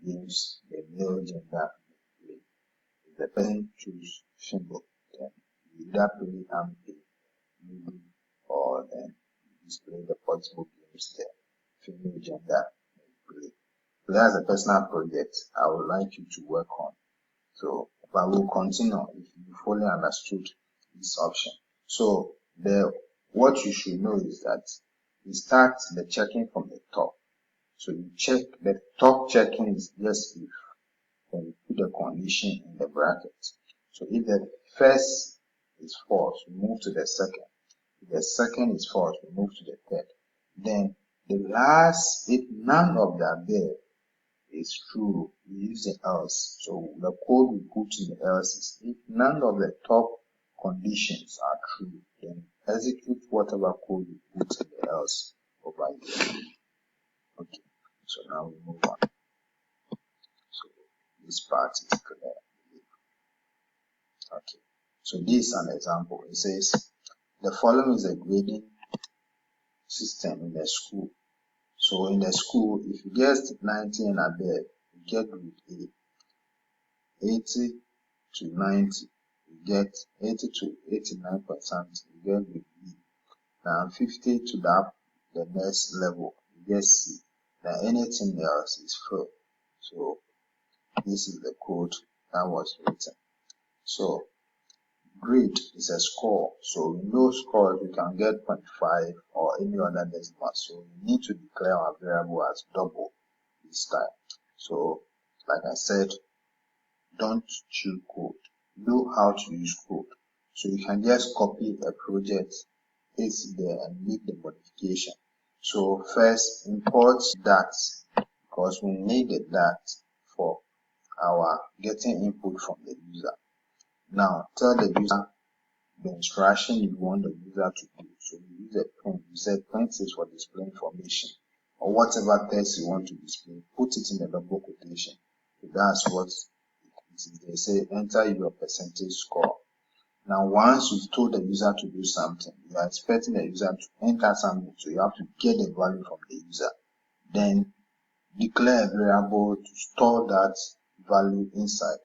games the male gender may play. If the person choose female, You either play and pay, or then display the possible games there. Female gender, play. So that's a personal project I would like you to work on. So, but we'll continue if you fully understood this option. So, what you should know is that we start the checking from the top. So you check the top checking is just if, then you put the condition in the bracket. So if the first is false, we move to the second. If the second is false, we move to the third. Then the last, if none of the above is true, we use the else. So the code we put in the else is if none of the top conditions are true, then execute whatever code we put in the else over here. Okay, so now we move on. So this part is clear. Okay, so this is an example. It says the following is a grading system in the school. So in the school, if you get 90 and above, you get grade A. 80 to 90, you get 80 to 89%, you get grade B. Now 50 to the next level, you get C. Now anything else is fail. So this is the code that was written. So grade is a score. So we know scores we can get 0.5 or any other decimal. So we need to declare our variable as double this time. So like I said, don't choose code. Know how to use code. So you can just copy a project, paste there and make the modification. So first import that, because we need that for our getting input from the user. Now tell the user the instruction you want the user to do. So you use a print. You said print is for display information or whatever text you want to display. Put it in a double quotation. So that's what it is. They say enter your percentage score. Now once you've told the user to do something, you are expecting the user to enter something. So you have to get the value from the user. Then declare a variable to store that value inside.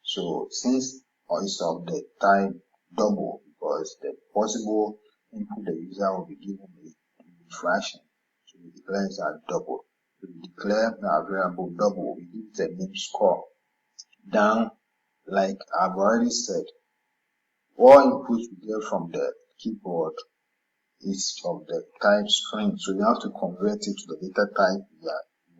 So since it's of the type double, because the possible input the user will be given a fraction, so we declare it as double. So we declare our variable double, we give it a name score. Down, like I've already said, all inputs we get from the keyboard is of the type string, so you have to convert it to the data type you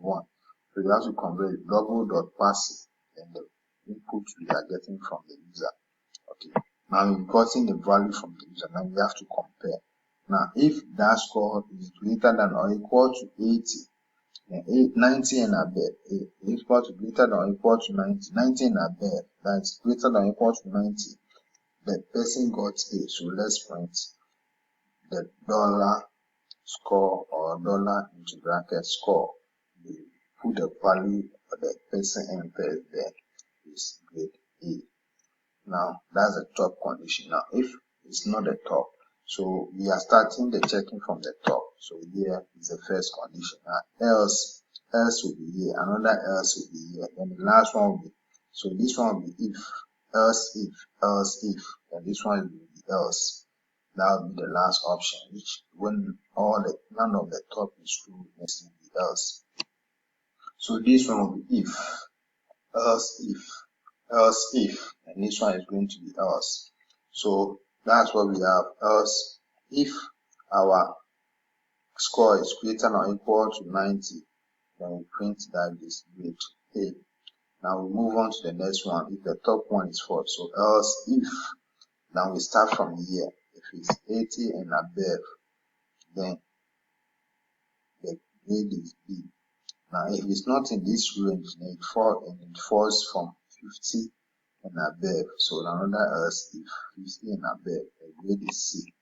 want. So you have to convert it double dot passive and the input we are getting from the user. Okay, now we've gotten the value from the user. Now we have to compare. Now if that score is greater than or equal to 80, then 90 and above, is equal to greater than or equal to 90, 90 and above, that's greater than or equal to 90, the person got A. So let's print the dollar score or dollar into bracket score. We put the value of the person entered there is grade A. Now that's the top condition. Now if it's not the top, so we are starting the checking from the top. So here is the first condition. Now else will be here, another else will be here, then the last one will be, so this one will be if, else if, and this one will be else. That will be the last option, which when none of the top is true, next will be else. So this one will be if, else if, and this one is going to be else. So that's what we have. Else if our score is greater than or equal to 90, then we print that is grade A. Now we move on to the next one. If the top one is false, so else if, now we start from here. If it's 80 and above, then the grade is B. Now if it's not in this range, then it falls from 50 and above. So another else if 50 and above, the grade is C.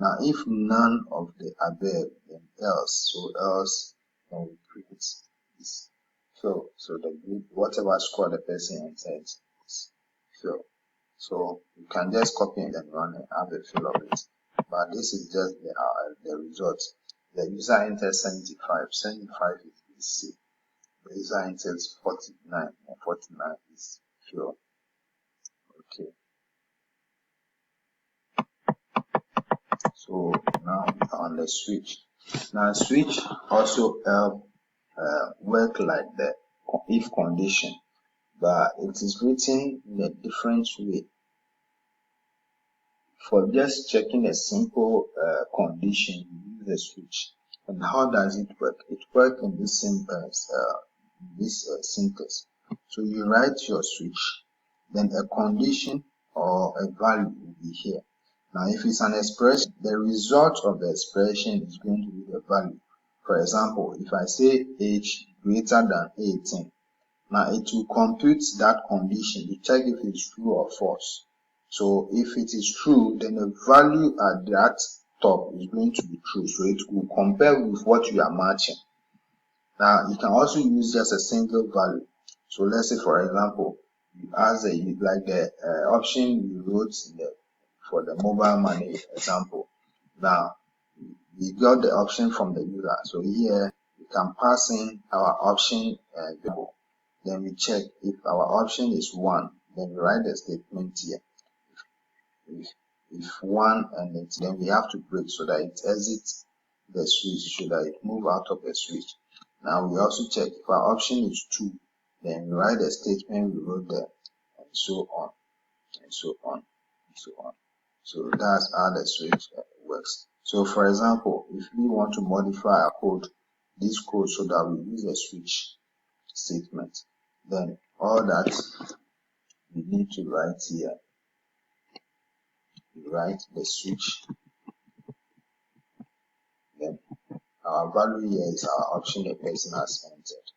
Now if none of the above, then else. So else, then we print this fill. So the grade, whatever score the person entered is fill. So you can just copy it and run and have a fill of it. But this is just the result. The user entered 75. 75 is C. The user enters 49 and 49 is fill. Okay. So now we are on the switch. Now switch also help work like the if condition, but it is written in a different way. For just checking a simple condition, you use the switch. And how does it work? It works in this syntax. So you write your switch, then a condition or a value will be here. Now, if it's an expression, the result of the expression is going to be the value. For example, if I say age greater than 18, now it will compute that condition to check if it's true or false. So if it is true, then the value at that top is going to be true. So it will compare with what you are matching. Now you can also use just a single value. So let's say, for example, you ask the option you wrote for the mobile money example. Now we got the option from the user. So here we can pass in our option variable. Then we check if our option is 1, then we write the statement here. If 1 and then we have to break so that it exits the switch, so that it move out of the switch. Now we also check if our option is 2, then we write the statement we wrote there, and so on, and so on, and so on. So that's how the switch works. So for example, if we want to modify our code, this code, so that we use a switch statement, then all that we need to write here, we write the switch, then our value here is our option the person has entered.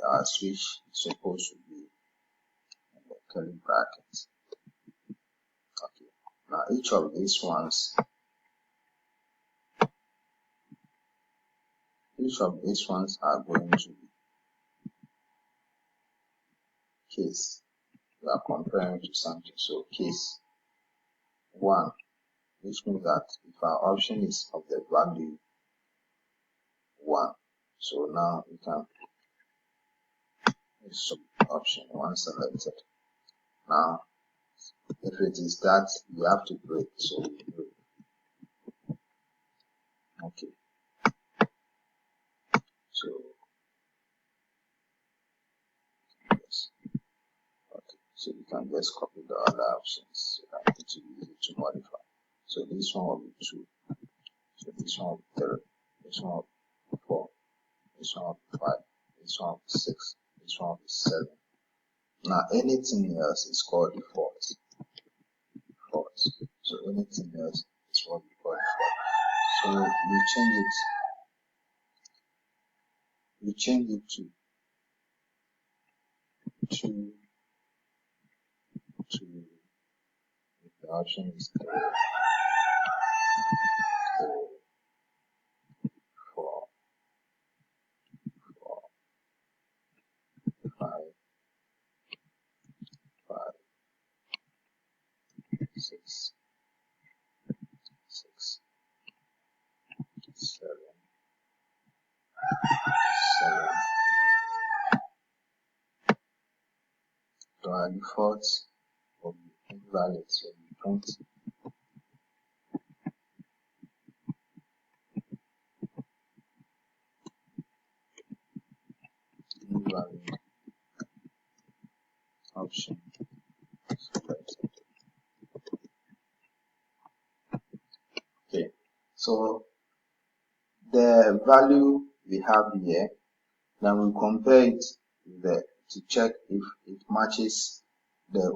Our switch is supposed to be in the curly brackets. Okay. Now each of these ones are going to be case. We are comparing to something. So case 1, which means that if our option is of the value 1, so now we can option 1 selected. Now if it is that, you have to break, so we break. Okay. So yes. Okay. So you can just copy the other options so that it will be easy to modify. So this one will be 2. So this one will be 3. This one will be 4. This one will be 5. This one will be 6. This one will be 7. Now anything else is called default. So anything else is what we call default. So we change it to 2 if the option is 3, 4, 5, 6, 7, 7. So our default will be invalid, so we print invalid option selected. Okay, so the value we have here, then we compare it to check if it matches the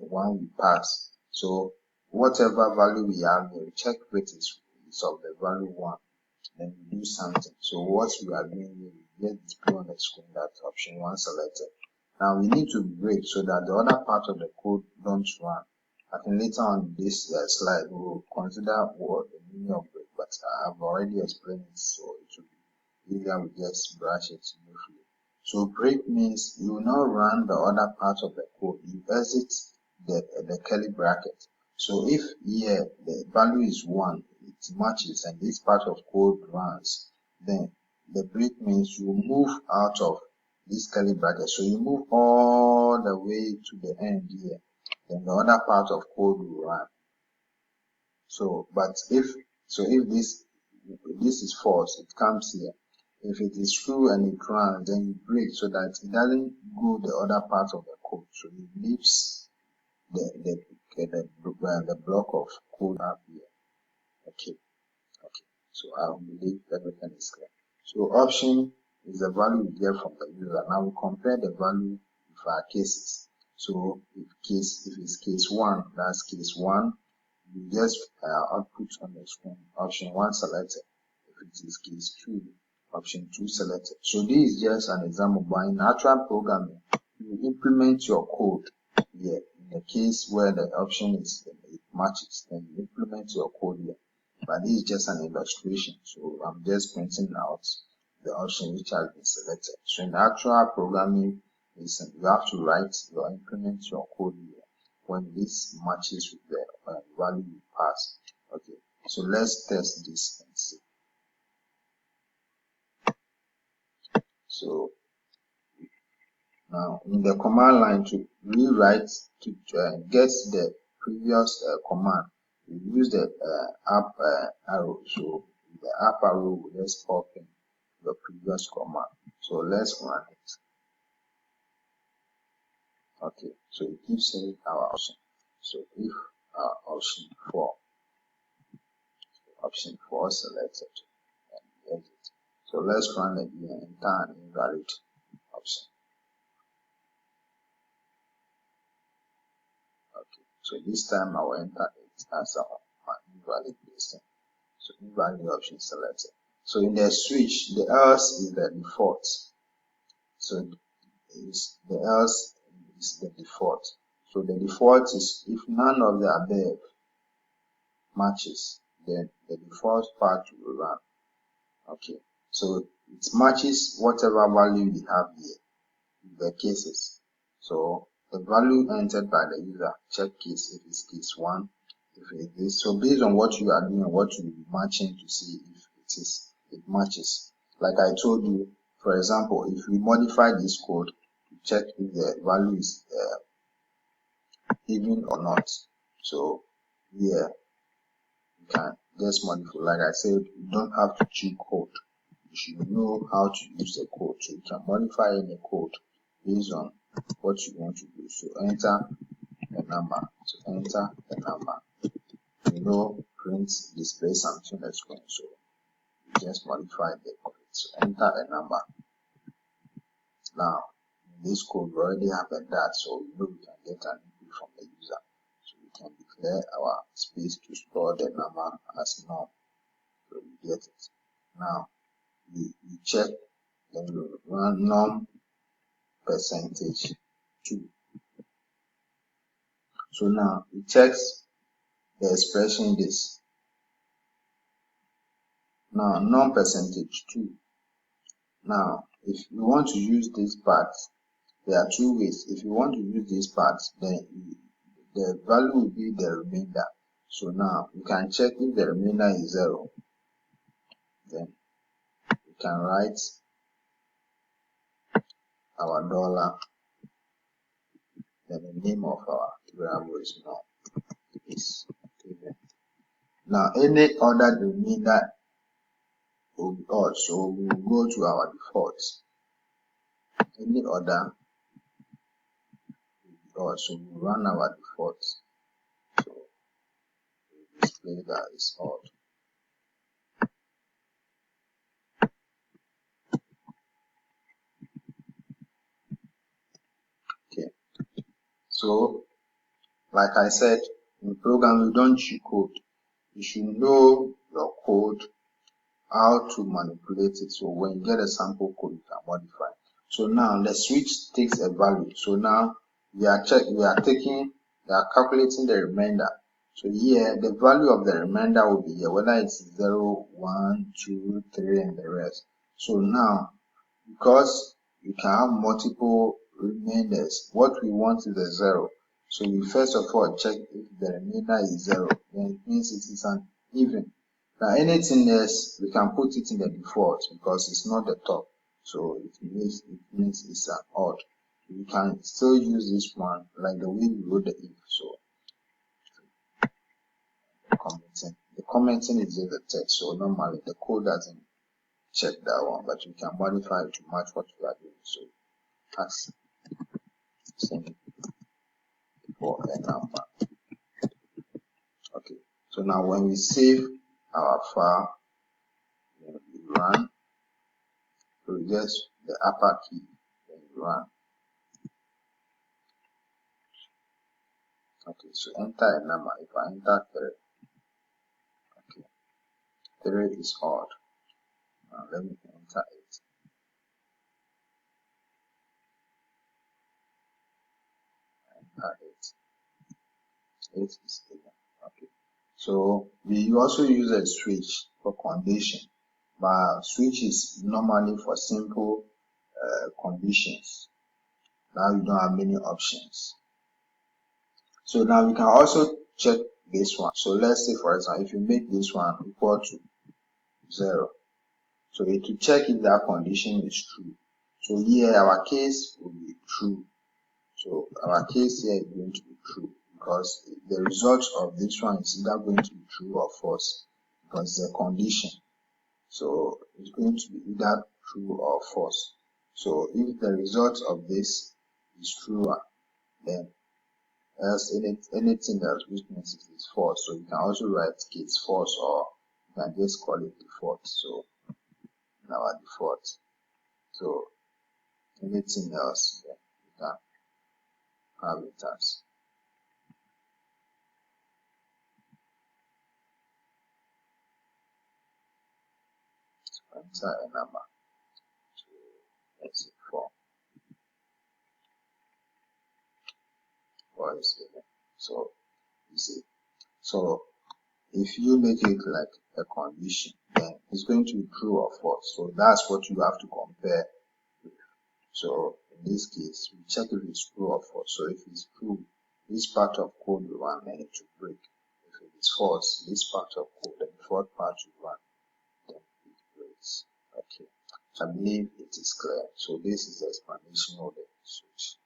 one we pass. So whatever value we have here, we check if it is of the value 1, then we do something. So what we are doing here, we get display on the screen that option 1 selected. Now we need to break so that the other part of the code don't run. I think later on this slide we will consider what the meaning of break, but I have already explained it, so it will be easier we just brush it smoothly. So break means you will not run the other part of the code. You exit the curly bracket. So if here the value is 1, it matches, and this part of code runs, then the break means you move out of this curly bracket. So you move all the way to the end here, then the other part of code will run. So, but if this is false, it comes here. If it is true and it runs, then you break so that it doesn't go the other part of the code. So it leaves the block of code up here. Okay. So I believe everything is clear. So option is the value we get from the user. Now we compare the value with our cases. So if it's case 1, that's case 1. You just output on the screen option 1 selected. If it is case 2, option 2 selected. So this is just an example, but in actual programming, you implement your code here. In the case where the option is it matches, then you implement your code here. But this is just an illustration, so I'm just printing out the option which has been selected. So in actual programming, you have to write or implement your code here when this matches with the value you pass. Okay, so let's test this and see. So now in the command line to rewrite to get the previous command, we use the up arrow. So the up arrow will just pop in the previous command. So let's run it. Okay, so it gives me our option. So if option 4 selected and exit. So let's run again and enter an invalid option. Okay, so this time I will enter it as my invalid listing. So invalid option selected. So in the switch, the else is the default. So the else is the default. So the default is if none of the above matches, then the default part will run. Okay, so it matches whatever value we have here in the cases. So the value entered by the user, check case if it's case 1, if it is. So based on what you are doing, what you will be matching to see if it matches. Like I told you, for example, if we modify this code to check if the value is even or not. So here you can just modify. Like I said, you don't have to cheat code. You should know how to use the code. So you can modify any code based on what you want to do. So enter the number. So enter the number. Print display something on the screen. So you just modify the code. So enter a number. Now in this code we already have that, so we can get an input from the user. So we can declare our space to store the number as num. So we get it. Now we check, then we run num percentage 2. So now it checks the expression this. Now num percentage 2. Now if you want to use this part, there are 2 ways. If you want to use this part, then the value will be the remainder. So now you can check if the remainder is 0. Then we can write our dollar, then the name of our variable is num is given. Now any other remainder will be odd, so we will go to our default. Any other will be odd, so we run our default. So we display that is odd. Okay. So like I said, in program you don't cheat code. You should know your code, how to manipulate it. So when you get a sample code, you can modify. So now the switch takes a value. So now we are calculating the remainder. So here the value of the remainder will be here, whether it's 0, 1, 2, 3, and the rest. So now because you can have multiple remainders, what we want is a 0. So we first of all check if the remainder is 0, then it means it is an even. Now anything else, we can put it in the default because it's not the top. So it means it's an odd. We can still use this one like the way we wrote the if. So commenting. The commenting is just the text, so normally the code doesn't check that one, but you can modify it to match what you are doing. So as send for a number. Okay, so now when we save our file, then we run, so we just the upper key, then we run. Okay, so enter a number. If I enter 3, okay, 3 is odd. Now let me enter 8. Enter 8. 8 is even. Okay, so we also use a switch for condition, but switch is normally for simple conditions. Now you don't have many options. So now we can also check this one. So let's say, for example, if you make this one equal to 0, so it will check if that condition is true. So here our case will be true. So our case here is going to be true because the result of this one is either going to be true or false because it's a condition. So it's going to be either true or false. So if the result of this is true, then else anything else which means it is false. So you can also write case false, or you can just call it default. So now our default. So anything else, then you can have it as enter a number. So let's say 4. 4 is given. So you see. So if you make it like a condition, then it's going to be true or false. So that's what you have to compare with. So in this case, we check if it's true or false. So if it's true, this part of code will run and it will break. If it is false, this part of code, the default part will run, then it breaks. Okay, I believe it is clear. So this is the explanation of the switch.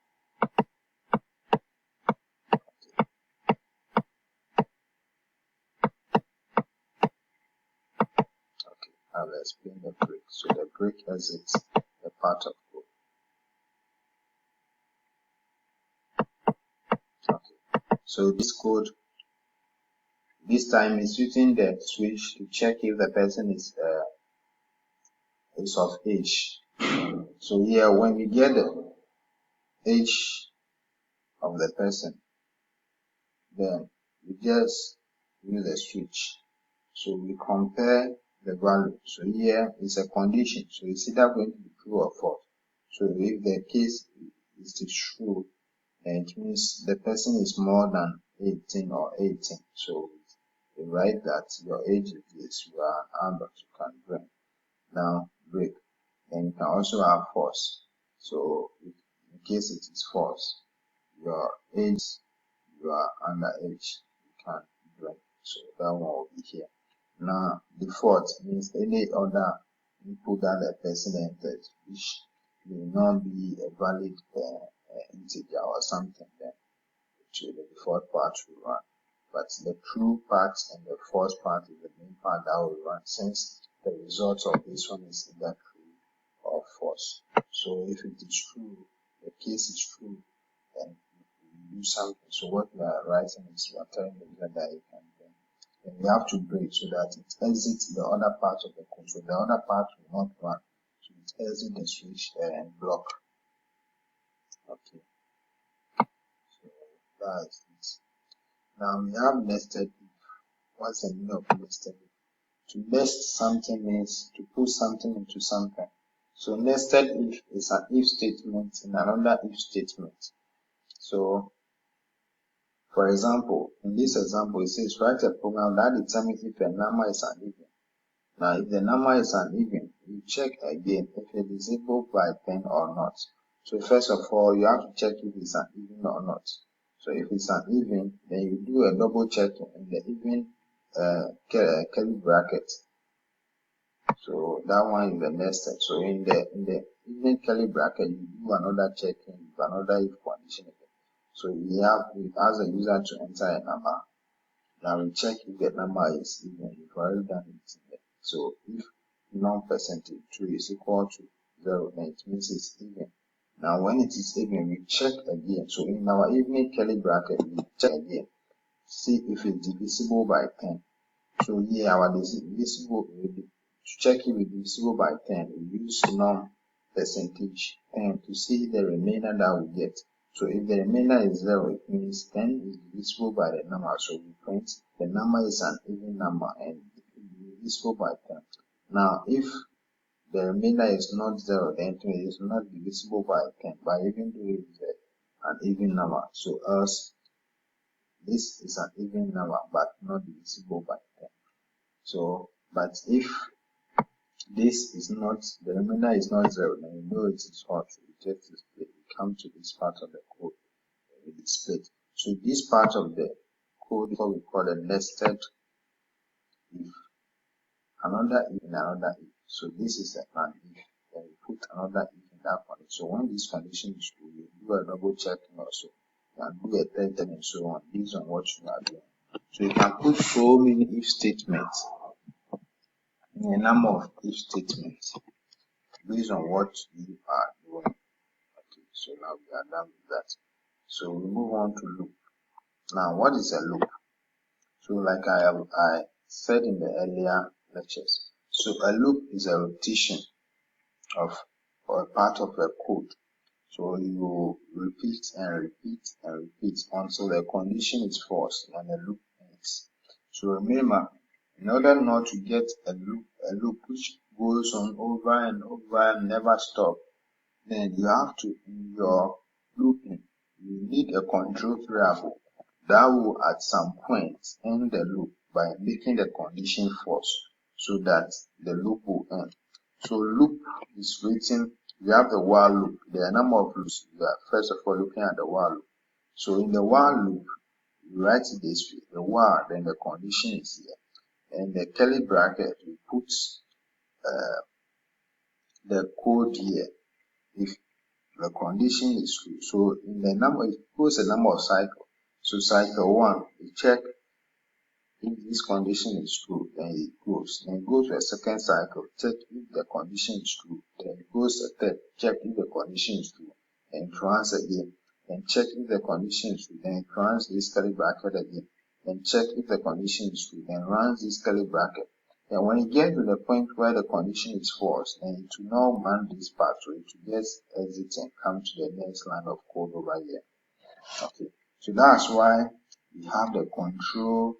Okay, I will explain the break. So the break exits the part of code. Okay, so this code this time is using the switch to check if the person is of age. So here when we get the age of the person, then we just use a switch. So we compare the value. So here is a condition. So it's either going to be true or false. So if the case is true, then it means the person is more than 18 or 18. So we write that your age is this, you are an adult, you can drink. Now break. Then you can also have false. So in case it is false, your age, you are underage, you can drink. So that one will be here. Now default means any other input that the person entered which may not be a valid integer or something, then the default part will run. But the true part and the false part is the main part that will run, since the result of this one is either true or false. So if it is true, the case is true, then you do something. So what we are writing is we are telling the user that you can then we have to break so that it exits the other part of the code. So the other part will not run. So it exits the switch and block. Okay. So that's it. Now we have nested if. What's the meaning of nested if? To nest something means to put something into something. So nested if is an if statement in another if statement. So for example, in this example, it says write a program that determines if a number is an even. Now, if the number is an even, you check again if it is equal by 10 or not. So first of all, you have to check if it's an even or not. So if it's an even, then you do a double check in the even curly bracket. So that one is the nested. So in the even curly bracket, you do another checking with another if condition again. So we ask the user to enter a number. Now we check if the number is even. We've already done it in there. So if non-percentage true is equal to 0, then it means it's even. Now when it is even, we check again. So in our evening curly bracket, we check again, see if it's divisible by 10. So here our divisible, to check if it's divisible by 10, we use non-percentage 10 to see the remainder that we get. So if the remainder is 0, it means 10 is divisible by the number. So we print the number is an even number and divisible by 10. Now if the remainder is not 0, then it is not divisible by 10, but even though it is an even number. So else this is an even number but not divisible by 10. So, but if this is not, the remainder is not 0, then you know it is hot. So we just display. We come to this part of the code, we display. So this part of the code is what we call a nested if. Another if and another if. So this is an if. Then we put another if in that condition. So when this condition is true, you do a double checking also. And do a third and so on, based on what you are doing. So you can put so many if statements, a number of if statements, based on what you are doing. Okay, so now we are done with that. So we move on to loop. Now, what is a loop? So like I said in the earlier lectures, so a loop is a repetition of or a part of a code. So you repeat and repeat and repeat until the condition is false and the loop ends. So remember, in order not to get a loop which goes on over and over and never stop, then you have to, in your looping, you need a control variable that will at some point end the loop by making the condition false so that the loop will end. So loop is written, we have the while loop. There are a number of loops. We are first of all looking at the while loop. So in the while loop, you write it this way, the while, then the condition is here. And the curly bracket, we put the code here if the condition is true. So in the number, it goes a number of cycles. So cycle 1, we check if this condition is true, then it goes. Then it goes to a second cycle, check if the condition is true. Then it goes a third, check if the condition is true. Then it runs again. Then check if the condition is true. Then it runs this curly bracket again. Then check if the condition is true. Then runs this curly bracket. And when it gets to the point where the condition is false, then it will now run this part, so it will just exit and come to the next line of code over here. Okay, so that's why we have the control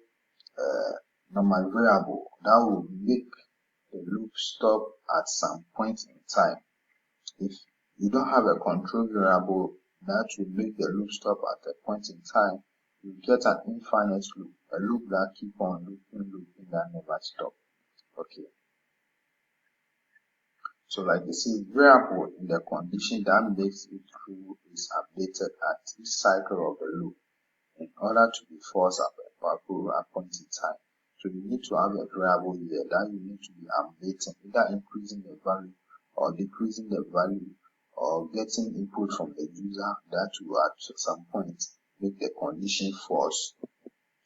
normal variable that will make the loop stop at some point in time. If you don't have a control variable that will make the loop stop at a point in time, you get an infinite loop, a loop that keep on looping that never stop. Okay. So like you see, variable in the condition that makes it true is updated at each cycle of the loop in order to be false at a particular point in time. So you need to have a variable here that you need to be updating, either increasing the value or decreasing the value or getting input from the user that will at some point make the condition false.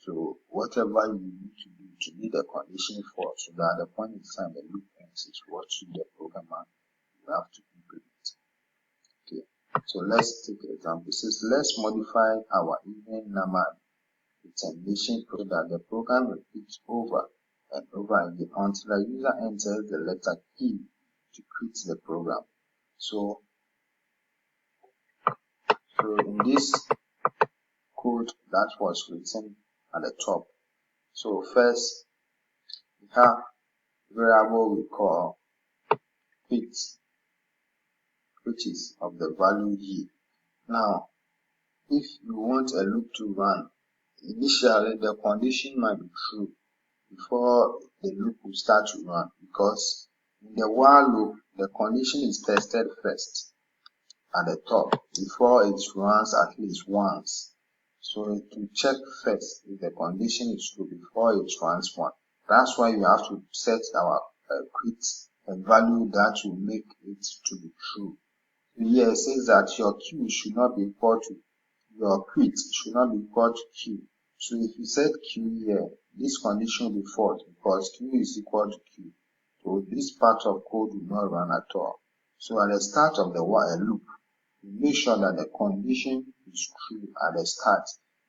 So whatever you need to do to make the condition false, so that at the point in time the loop ends is what you, the programmer, you have to implement. Okay, so let's take an example. It says let's modify our even number determination so that the program repeats over and over again until the user enters the letter Q to quit the program. So in this code that was written at the top, so first we have variable we call quit, which is of the value y. Now, if you want a loop to run, initially the condition might be true before the loop will start to run, because in the while loop the condition is tested first at the top before it runs at least once. So to check first if the condition is true before it runs one. That's why you have to set our quit a value that will make it to be true. Here it says that your Q should not be equal to your quit should not be equal to Q. So if you set Q here, this condition will be false because Q is equal to Q. So this part of code will not run at all. So at the start of the while loop, you make sure that the condition is true at the start.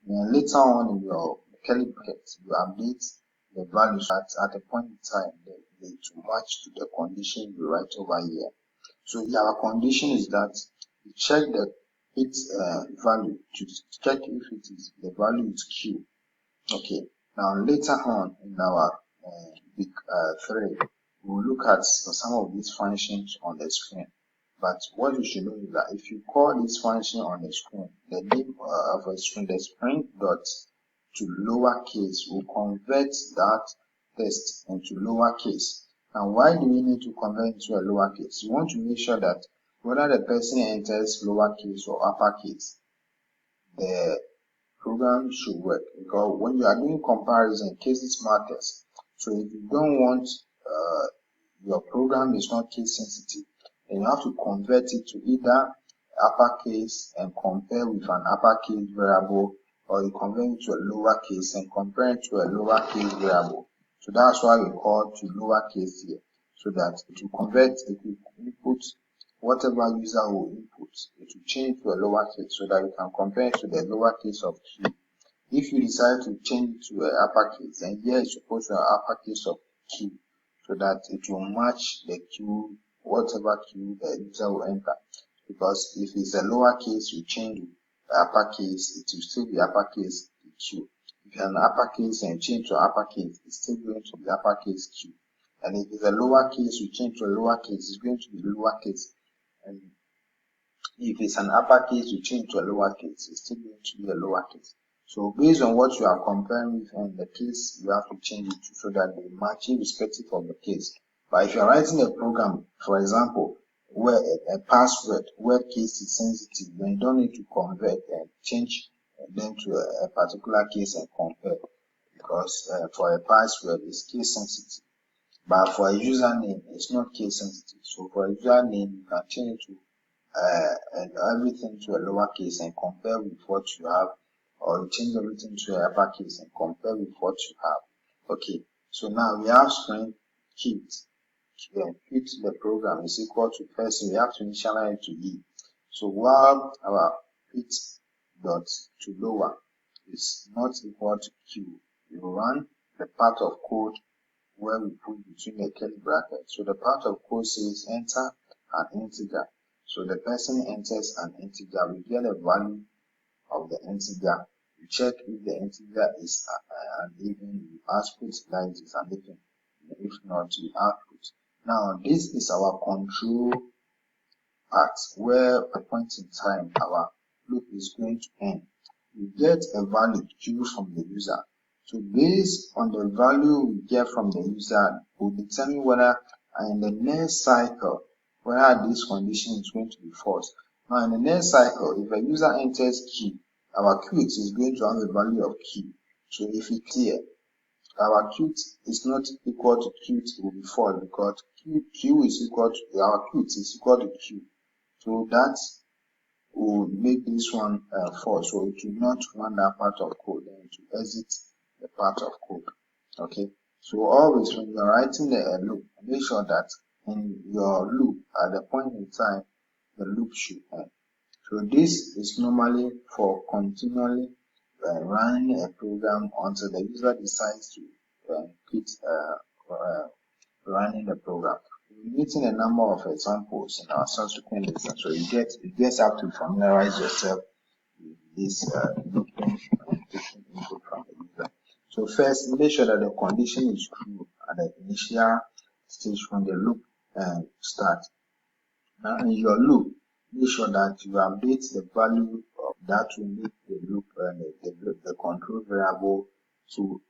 And later on in your curly brackets, you update the values at a point in time they to match to the condition you write over here. So our condition is that you check the value to check if it is the value is Q. Okay. Now later on in our big thread, we will look at some of these functions on the screen. But what you should know is that if you call this function on the screen, the name of a string, the string dot to lowercase will convert that text into lowercase. And why do we need to convert into a lowercase? You want to make sure that whether the person enters lowercase or uppercase, the program should work, because when you are doing comparison, cases matters. So if you don't want your program is not case sensitive, then you have to convert it to either uppercase and compare with an uppercase variable, or you convert it to a lowercase and compare it to a lowercase variable. So that's why we call to lowercase here, so that it will convert, it will input whatever user will input, it will change to a lowercase so that you can compare it to the lowercase of Q. If you decide to change it to an uppercase, then here it's supposed to be an uppercase of Q, so that it will match the Q, whatever Q the user will enter. Because if it's a lowercase, you change to uppercase, it will still be uppercase Q. If you're an uppercase and change to uppercase, it's still going to be uppercase Q. And if it's a lowercase, you change to a lowercase, it's going to be lowercase. And if it's an uppercase, you change to a lowercase, it's still going to be a lowercase. So based on what you are comparing with and the case, you have to change it so that they match irrespective of the case. But if you are writing a program, for example, where a password, where case is sensitive, then you don't need to convert and change them to a particular case and compare, because for a password, it's case sensitive. But for a username, it's not case sensitive. So for a username, you can change it to and everything to a lowercase and compare with what you have, or you change everything to a uppercase and compare with what you have. Okay, so now we have string quit. Quit the program is equal to first, we have to initialize it to E. So while our quit dot to lower is not equal to Q, we run the part of code where we put between the curly brackets. So the part of code says enter an integer. So the person enters an integer, we get a value of the integer. You check if the integer is an even, you output like this and even. If not, you output. Now this is our control part, where at a point in time our loop is going to end. We get a value Q from the user. So based on the value we get from the user, we'll determine whether in the next cycle, whether this condition is going to be false. Now in the next cycle, if a user enters Q, our quit is going to have a value of Q. So if it's here, our quit is not equal to quit, it will be false, because Q is equal to, our quit is equal to Q. So that will make this one false. So it will not run that part of code, then it will exit the part of code. Okay. So always when you are writing the loop, make sure that in your loop, at the point in time, the loop should end. So this is normally for continually running a program until the user decides to quit running the program. We're meeting a number of examples in our subsequent lessons, so you just have to familiarize yourself with this looping and taking input from the user. So first, make sure that the condition is true at the initial stage when the loop starts. Now in your loop, make sure that you update the value of that will make the loop the control variable to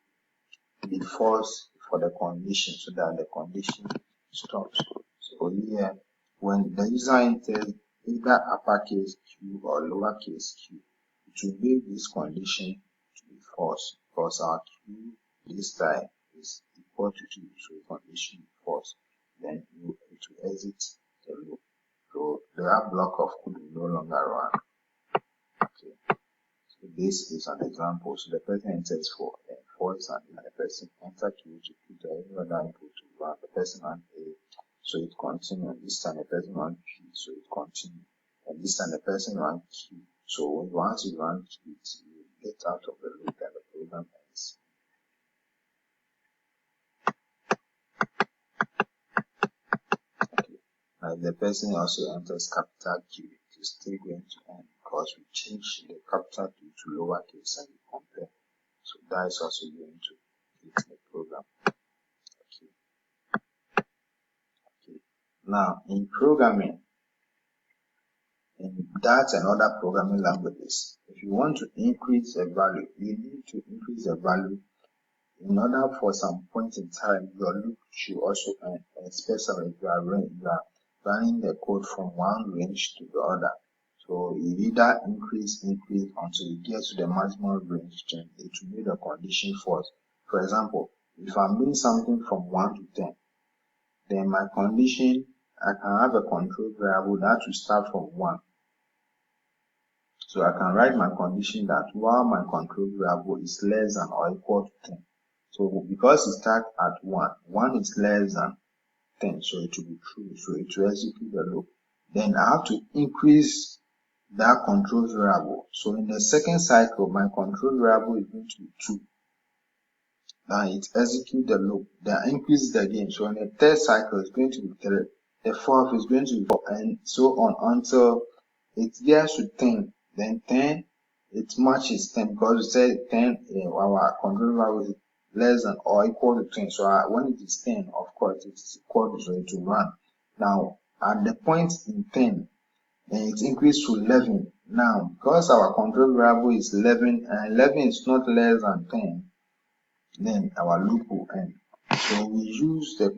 be false for the condition, so that the condition stops. So here, when the user enters either uppercase Q or lowercase q, it will make this condition to be false, because our Q this time is equal to 2, so the condition is false. Then it will exit the loop. So that block of code will no longer run. Okay. So this is an example. So the person enters 4, and 4 is an the person enter Q to put any other input to run. The person on A, so it continues. This time the person on P, so it continues. And this time the person on Q. So once you run Q, you get out of the loop and the program ends. Okay. Now if the person also enters capital Q, it is still going to end because we change the capital Q to lowercase and we compare. So that is also going to hit the program. Okay. Okay. Now in programming, in that and other programming languages, if you want to increase a value, you need to increase the value in order for some point in time your loop should also end, especially if you are running the code from one range to the other. So you either increase until you get to the maximum range, then it will make the condition false. For example, if I'm doing something from 1 to 10, then my condition, I can have a control variable that will start from 1. So I can write my condition that while my control variable is less than or equal to 10. So because it starts at 1, 1 is less than 10, so it will be true, so it will execute the loop. Then I have to increase that control variable. So in the second cycle, my control variable is going to be 2. Now it executes the loop, then increase it again. So in the third cycle, it's going to be 3. The fourth is going to be 4, and so on until it gets to 10. Then 10, it matches 10 because we said 10, our control variable is less than or equal to 10. So when it is 10, of course, it is equal to, so it will run. Now, at the point in 10, then it increased to 11. Now, because our control variable is 11, and 11 is not less than 10, then our loop will end. So we use the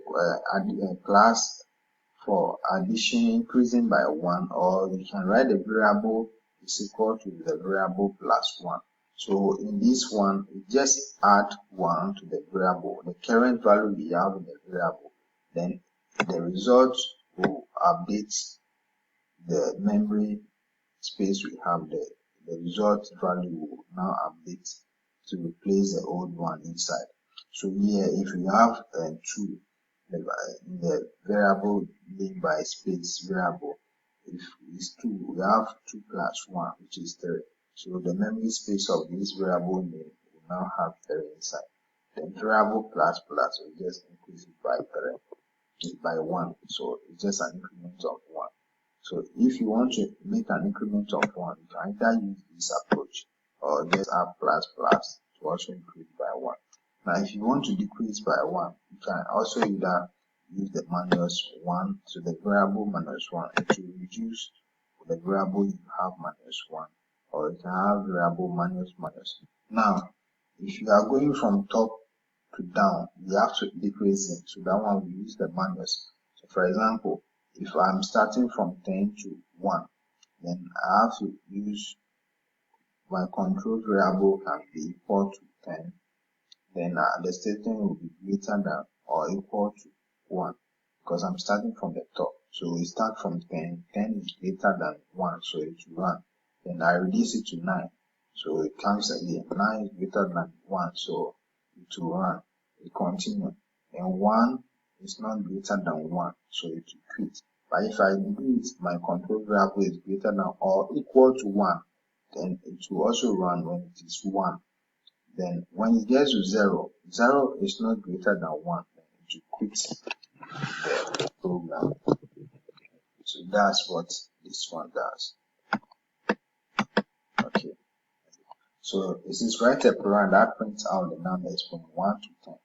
class for addition increasing by 1, or you can write the variable is equal to the variable plus 1. So in this one, we just add 1 to the variable, the current value we have in the variable. Then the result will update the memory space we have there. The result value will now update to replace the old one inside. So here, if we have 2 in the variable named by space variable, if it's 2, we have 2 plus 1, which is 3. So the memory space of this variable name will now have 3 inside. Then variable plus plus will just increase it by 3, by 1. So it's just an increment of 1. So if you want to make an increment of 1, you can either use this approach or just add plus plus to also increase by 1. Now if you want to decrease by 1, you can also either use the minus 1 to the variable minus 1 to reduce the variable you have minus 1, or you can have variable minus minus. Now if you are going from top to down, you have to decrease it. So that one we use the minus. So for example, if I'm starting from 10 to 1, then I have to use my control variable can be equal to 10. Then the statement will be greater than or equal to 1 because I'm starting from the top. So we start from 10. 10 is greater than 1, so it will run. Then I reduce it to 9. So it comes again. 9 is greater than 1, so it will run. It continues. And 1 is not greater than 1, so it will quit. But if I do it, my control variable is greater than or equal to 1, then it will also run when it is 1. Then when it gets to 0, 0 is not greater than 1, then it will quit the program. So that's what this one does. Okay. So this is write a program that prints out the numbers from 1 to 10.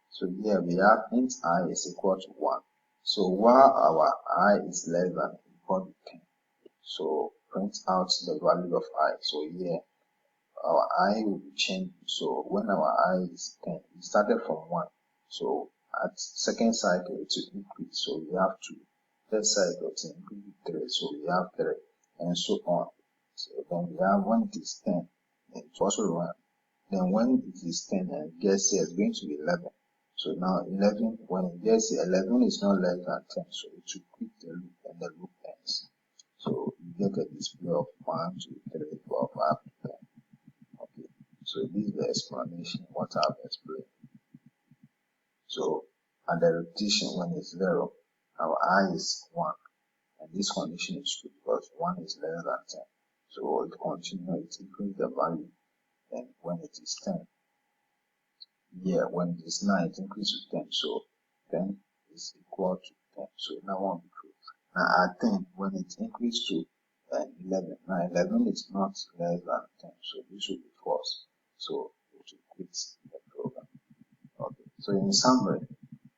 So here we have int I is equal to 1. So while our I is less than or equal to 10, so print out the value of I. So here our I will be changed. So when our I is 10, we started from 1. So at second cycle it will increase. So we have 2. Third cycle it will increase 3. So we have 3, and so on. So then we have when it is 10, then it also run. Then when it is 10 and it gets here, it's going to be 11. So now 11, when it gets here, 11 is not less than 10, so it should quit the loop and the loop ends. So you get a display of 1, 2, 3, 4, 5, 10. So this is the explanation what I've explained. So at the repetition when it's 0, our I is 1, and this condition is true because 1 is less than 10. So it continues, it increases the value, and when it is 10, when it is 9, it increases to 10. So 10 is equal to 10. So that one will be true. Now at 10, when it increases to 11, now 11 is not less than 10, so this should be false. So it will quit the program. Okay. So in summary,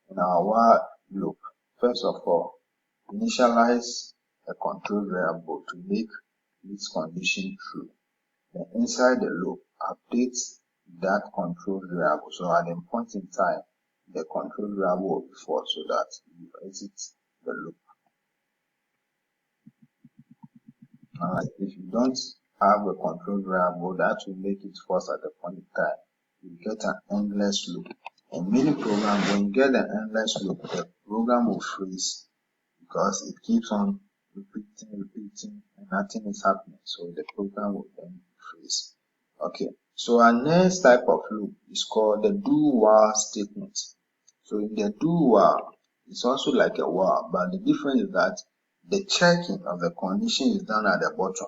in our while loop, first of all, initialize a control variable to make this condition true. Then inside the loop, update that control variable. So at a point in time, the control variable will be false so that you exit the loop. If you don't have a control variable, that will make it false at a point in time. You get an endless loop. In many programs, when you get an endless loop, the program will freeze because it keeps on repeating, and nothing is happening. So the program will then freeze. Okay. So our next type of loop is called the do-while statement. So in the do-while, it's also like a while, but the difference is that the checking of the condition is done at the bottom.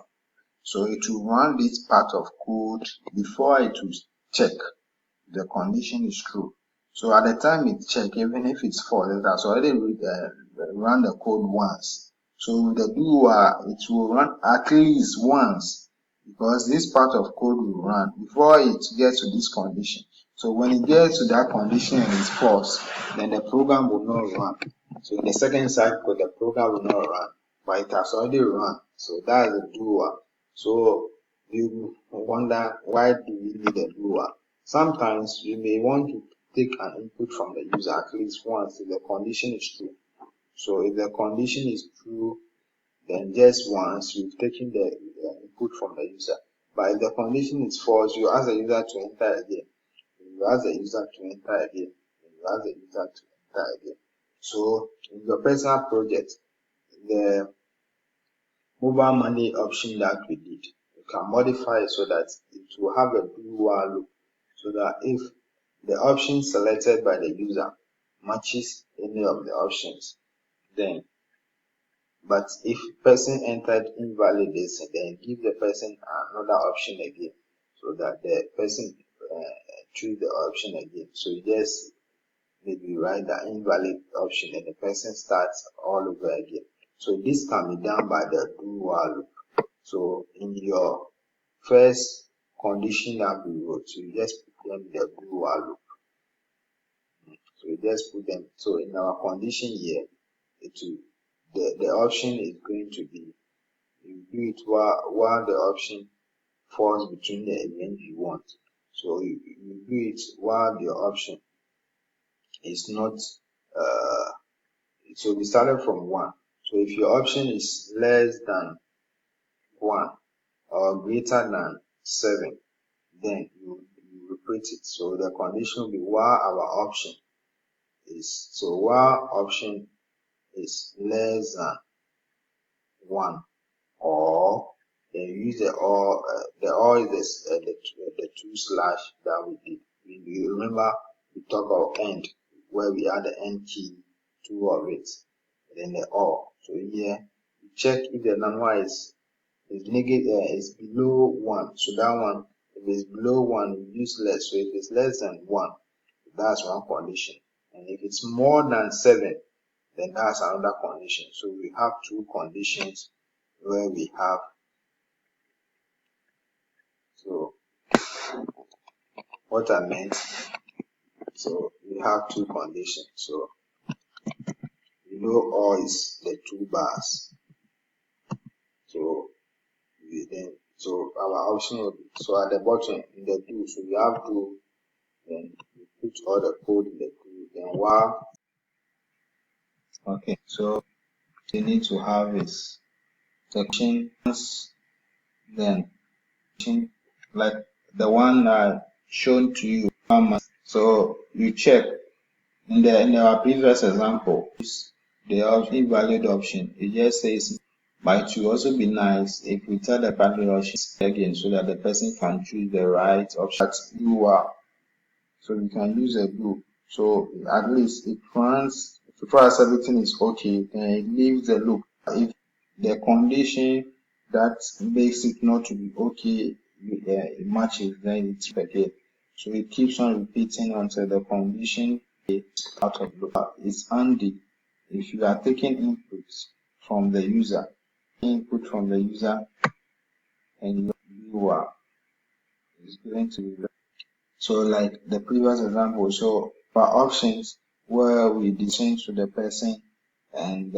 So it will run this part of code before it will check the condition is true. So at the time it check, even if it's false, it has already run the code once. So with the do while, it will run at least once because this part of code will run before it gets to this condition. So when it gets to that condition and it's false, then the program will not run. So in the second cycle, the program will not run, but it has already run. So that is the do while. So you wonder, why do we need a do while? Sometimes you may want to take an input from the user at least once if the condition is true. So if the condition is true, then just once you've taken the input from the user. But if the condition is false, you ask the user to enter again. You ask the user to enter again. You ask the user to enter again. So in your personal project, the mobile money option that we did, you can modify it so that it will have a do-while loop. So that if the option selected by the user matches any of the options, then, but if person entered invalid this, then give the person another option again, so that the person choose the option again. So you just maybe write the invalid option and the person starts all over again. So this can be done by the do-while loop. So in your first condition that we wrote, so you just put them in the do-while loop. So you just put them. So in our condition here, the option is going to be, you do it while the option falls between the range you want. So you do it while the option is not, so we started from 1. So if your option is less than 1 or greater than 7, then you repeat it. So the condition will be while our option is, so while option is less than 1, or then use the or is the 2/ that we did. You remember we talked about end, where we add the end key, 2 of it, then the or. So here you check if the number is negative, is below 1. So that one, if it's below 1, we use less. So if it's less than 1, that's one condition. And if it's more than 7, then that's another condition. So we have 2 conditions where we have, so what I meant, so we have 2 conditions. So all is the 2 bars. So so our option will be, so at the bottom in the do, so we have do, then we put all the code in the do, then while. Okay, so you need to have is sections, then like the one shown to you. So you check in our previous example, the invalid option, it just says But it will also be nice if we tell the party option again so that the person can choose the right option that you are. So we can use a do. So at least it runs, so far as everything is okay, then it leaves the loop. If the condition that makes it not to be okay it matches, then it's again. So it keeps on repeating until the condition is out of loop. It's handy if you are taking inputs from the user, and you are is going to be. So like the previous example, so for options where we descend to the person and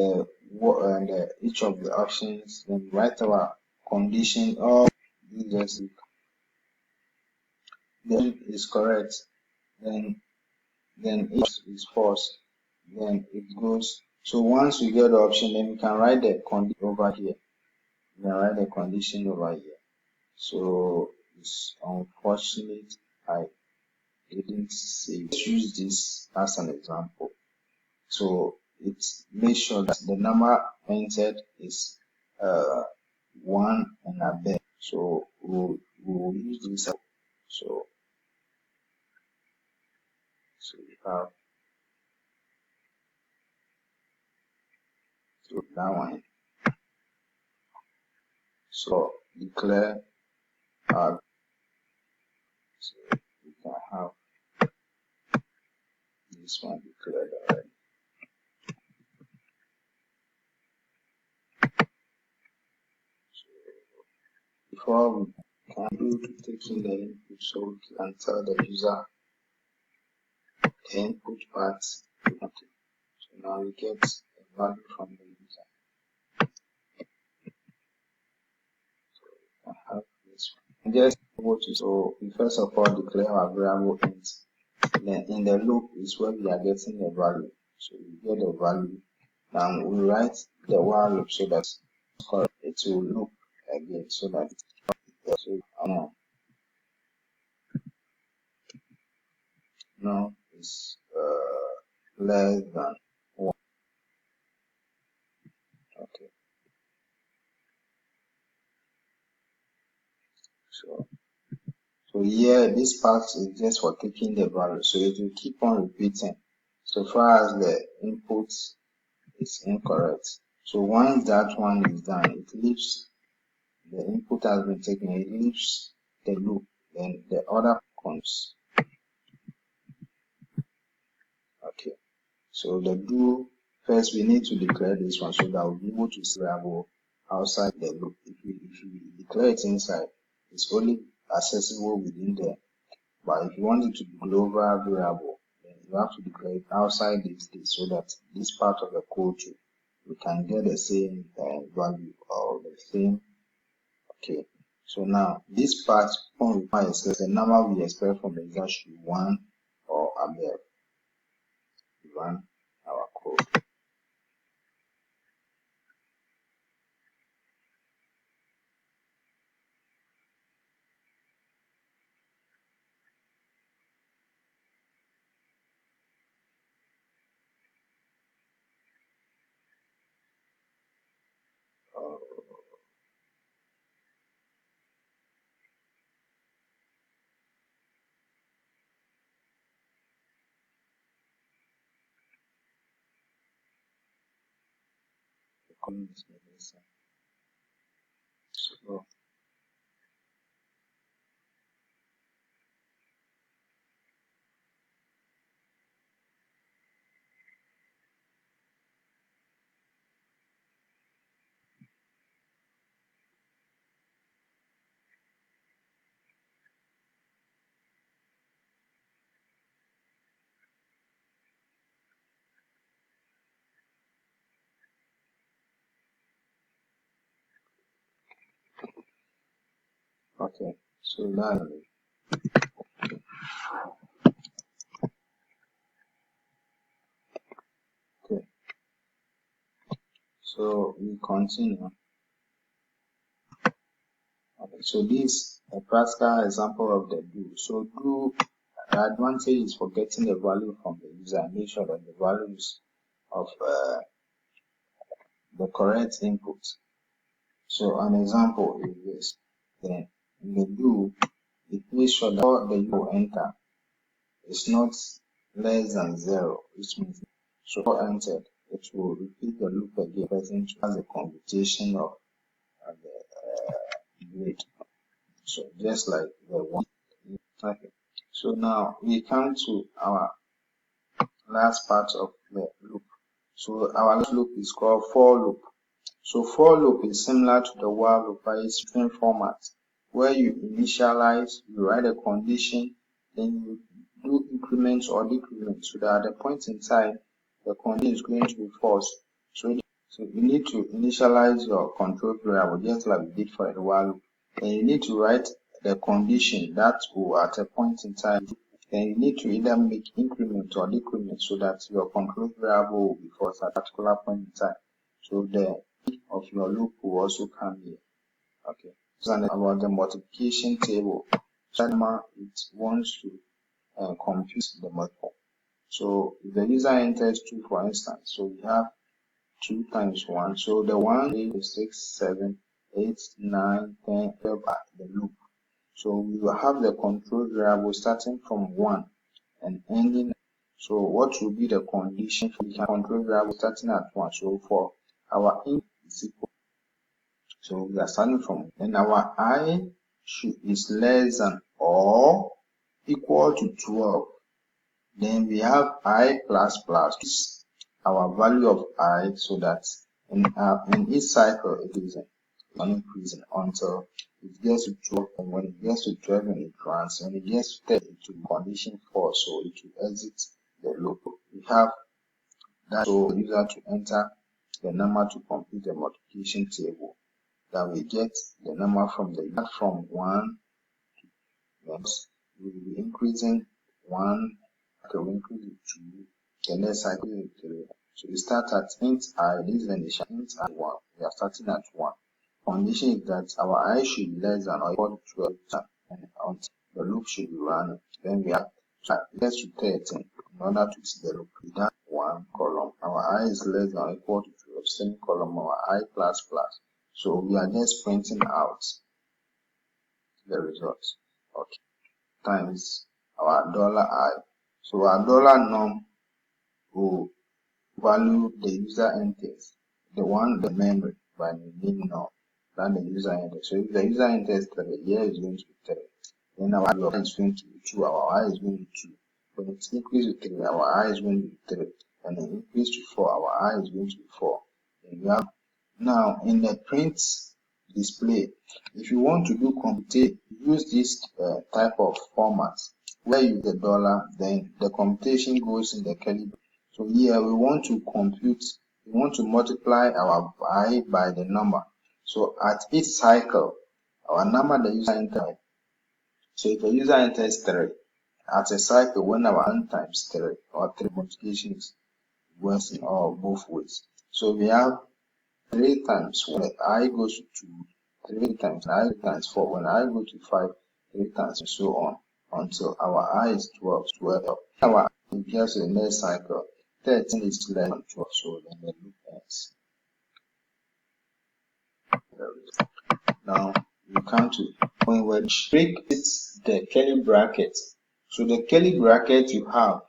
each of the options, then write our condition or just then is correct, then each is false, then it goes. So once we get the option, then we can write the condition over here. We can write the condition over here. So it's unfortunate I didn't say. Let's use this as an example. So it makes sure that the number entered is 1 and above. So we'll use this. So we have that one. So declare our. So we can have this one declared already. Before we can do taking the input, so we can tell the user the input part. Okay. So now we get a value from the user. So we can have this one. Just go to, so we first of all declare our variable int. Then in the loop is where we are getting the value. So we get the value. Now we write the while loop so that it will loop again so that so now is less than 1. Okay. So here this part is just for taking the value. So it will keep on repeating so far as the input is incorrect. So once that one is done, it leaves the input has been taken, it leaves the loop, then the other comes. Okay. So the do first we need to declare this one so that we'll be able to see variable outside the loop. If we declare it inside, it's only accessible within there. But if you want it to be global variable, then you have to declare it outside this so that this part of the code too, we can get the same value or the same. Okay. So now this part requires the number we expect from the user should be 1 or above. Run our code. So okay, so now okay, so we continue. Okay, so this a practical example of the do. So do the advantage is for getting the value from the user and make sure that the values of the correct input. So an example is this. Then in the do, it makes sure that all the you enter is not less than 0, which means so entered, it will repeat the loop again, present as a computation of the grade. So just like the one. Okay. So now we come to our last part of the loop. So our last loop is called for loop. So for loop is similar to the while loop, but it's different format, where you initialize, you write a condition, then you do increments or decrements, so that at the point in time the condition is going to be false. So you need to initialize your control variable just like we did for the while loop. Then you need to write the condition that will at a point in time. Then you need to either make increment or decrement so that your control variable will be false at a particular point in time. So the of your loop will also come here. Okay. So about the multiplication table, it wants to compute the multiple. So if the user enters 2, for instance, so we have 2 times 1. So the 1 is 6, 7, 8, 9, 10, 12 at the loop. So we will have the control variable starting from 1 and ending. So what will be the condition for the control variable starting at 1? So for our int is equal. So we are starting from, then our I is less than or equal to 12. Then we have I plus plus our value of I, so that in each cycle it is increasing until it gets to 12, and when it gets to 12 it runs, when it gets to 30 it will condition false, so it will exit the loop. We have that, so user to enter the number to complete the multiplication table. That we get the number from 1, next we will be increasing 1, okay, we increase it 2, the next cycle is 3. So we start at int I, this is the initial int I 1, we are starting at 1. Condition is that our I should be less than or equal to 12, and until the loop should be running. Then we have let's to 13 in order to see the loop. We have 1 column, our I is less than or equal to 12, semicolon, our I plus plus. So we are just printing out the results. Okay. Times our $I. So our $num will value the user enters, the memory by the name num that the user enters. So if the user enters 3, here is going to be 3. Then our I is going to be 2, our I is going to be 2. When it increases to 3, our I is going to be 3. And then increase to 4, our I is going to be 4. Then we have now in the print display, if you want to do computation, use this type of format where you the $, then the computation goes in the curly. So here we want to compute, we want to multiply our I by the number. So at each cycle, our number the user enters. So if the user enters 3, at a cycle when our n times 3 or 3 multiplication is works in all both ways. So we have 3 times when I goes to 2, 3 times I times 4, when I go to 5, 3 times and so on until our I is 12. Our I appears in the next cycle, 13 is less than 12, so then the loop ends. Now we come to when we break the curly bracket. So the curly bracket you have,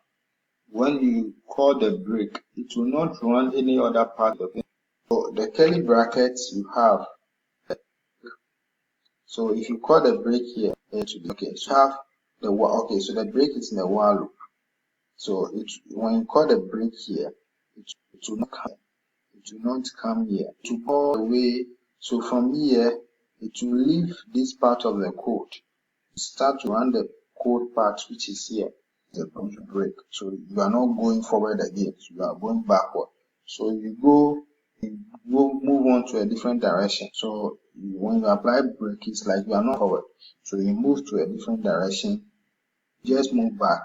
when you call the break, it will not run any other part of it. So the curly brackets you have, so if you call the break here, it will be okay. So you have the okay, so the break is in the while loop. So when you call the break here, it will not come. It will not come here. It will go away. So from here, it will leave this part of the code. Start to run the code part which is here. The break. So you are not going forward again. So you are going backward. So you move on to a different direction. So when you apply break, it's like you are not forward. So you move to a different direction. Just move back.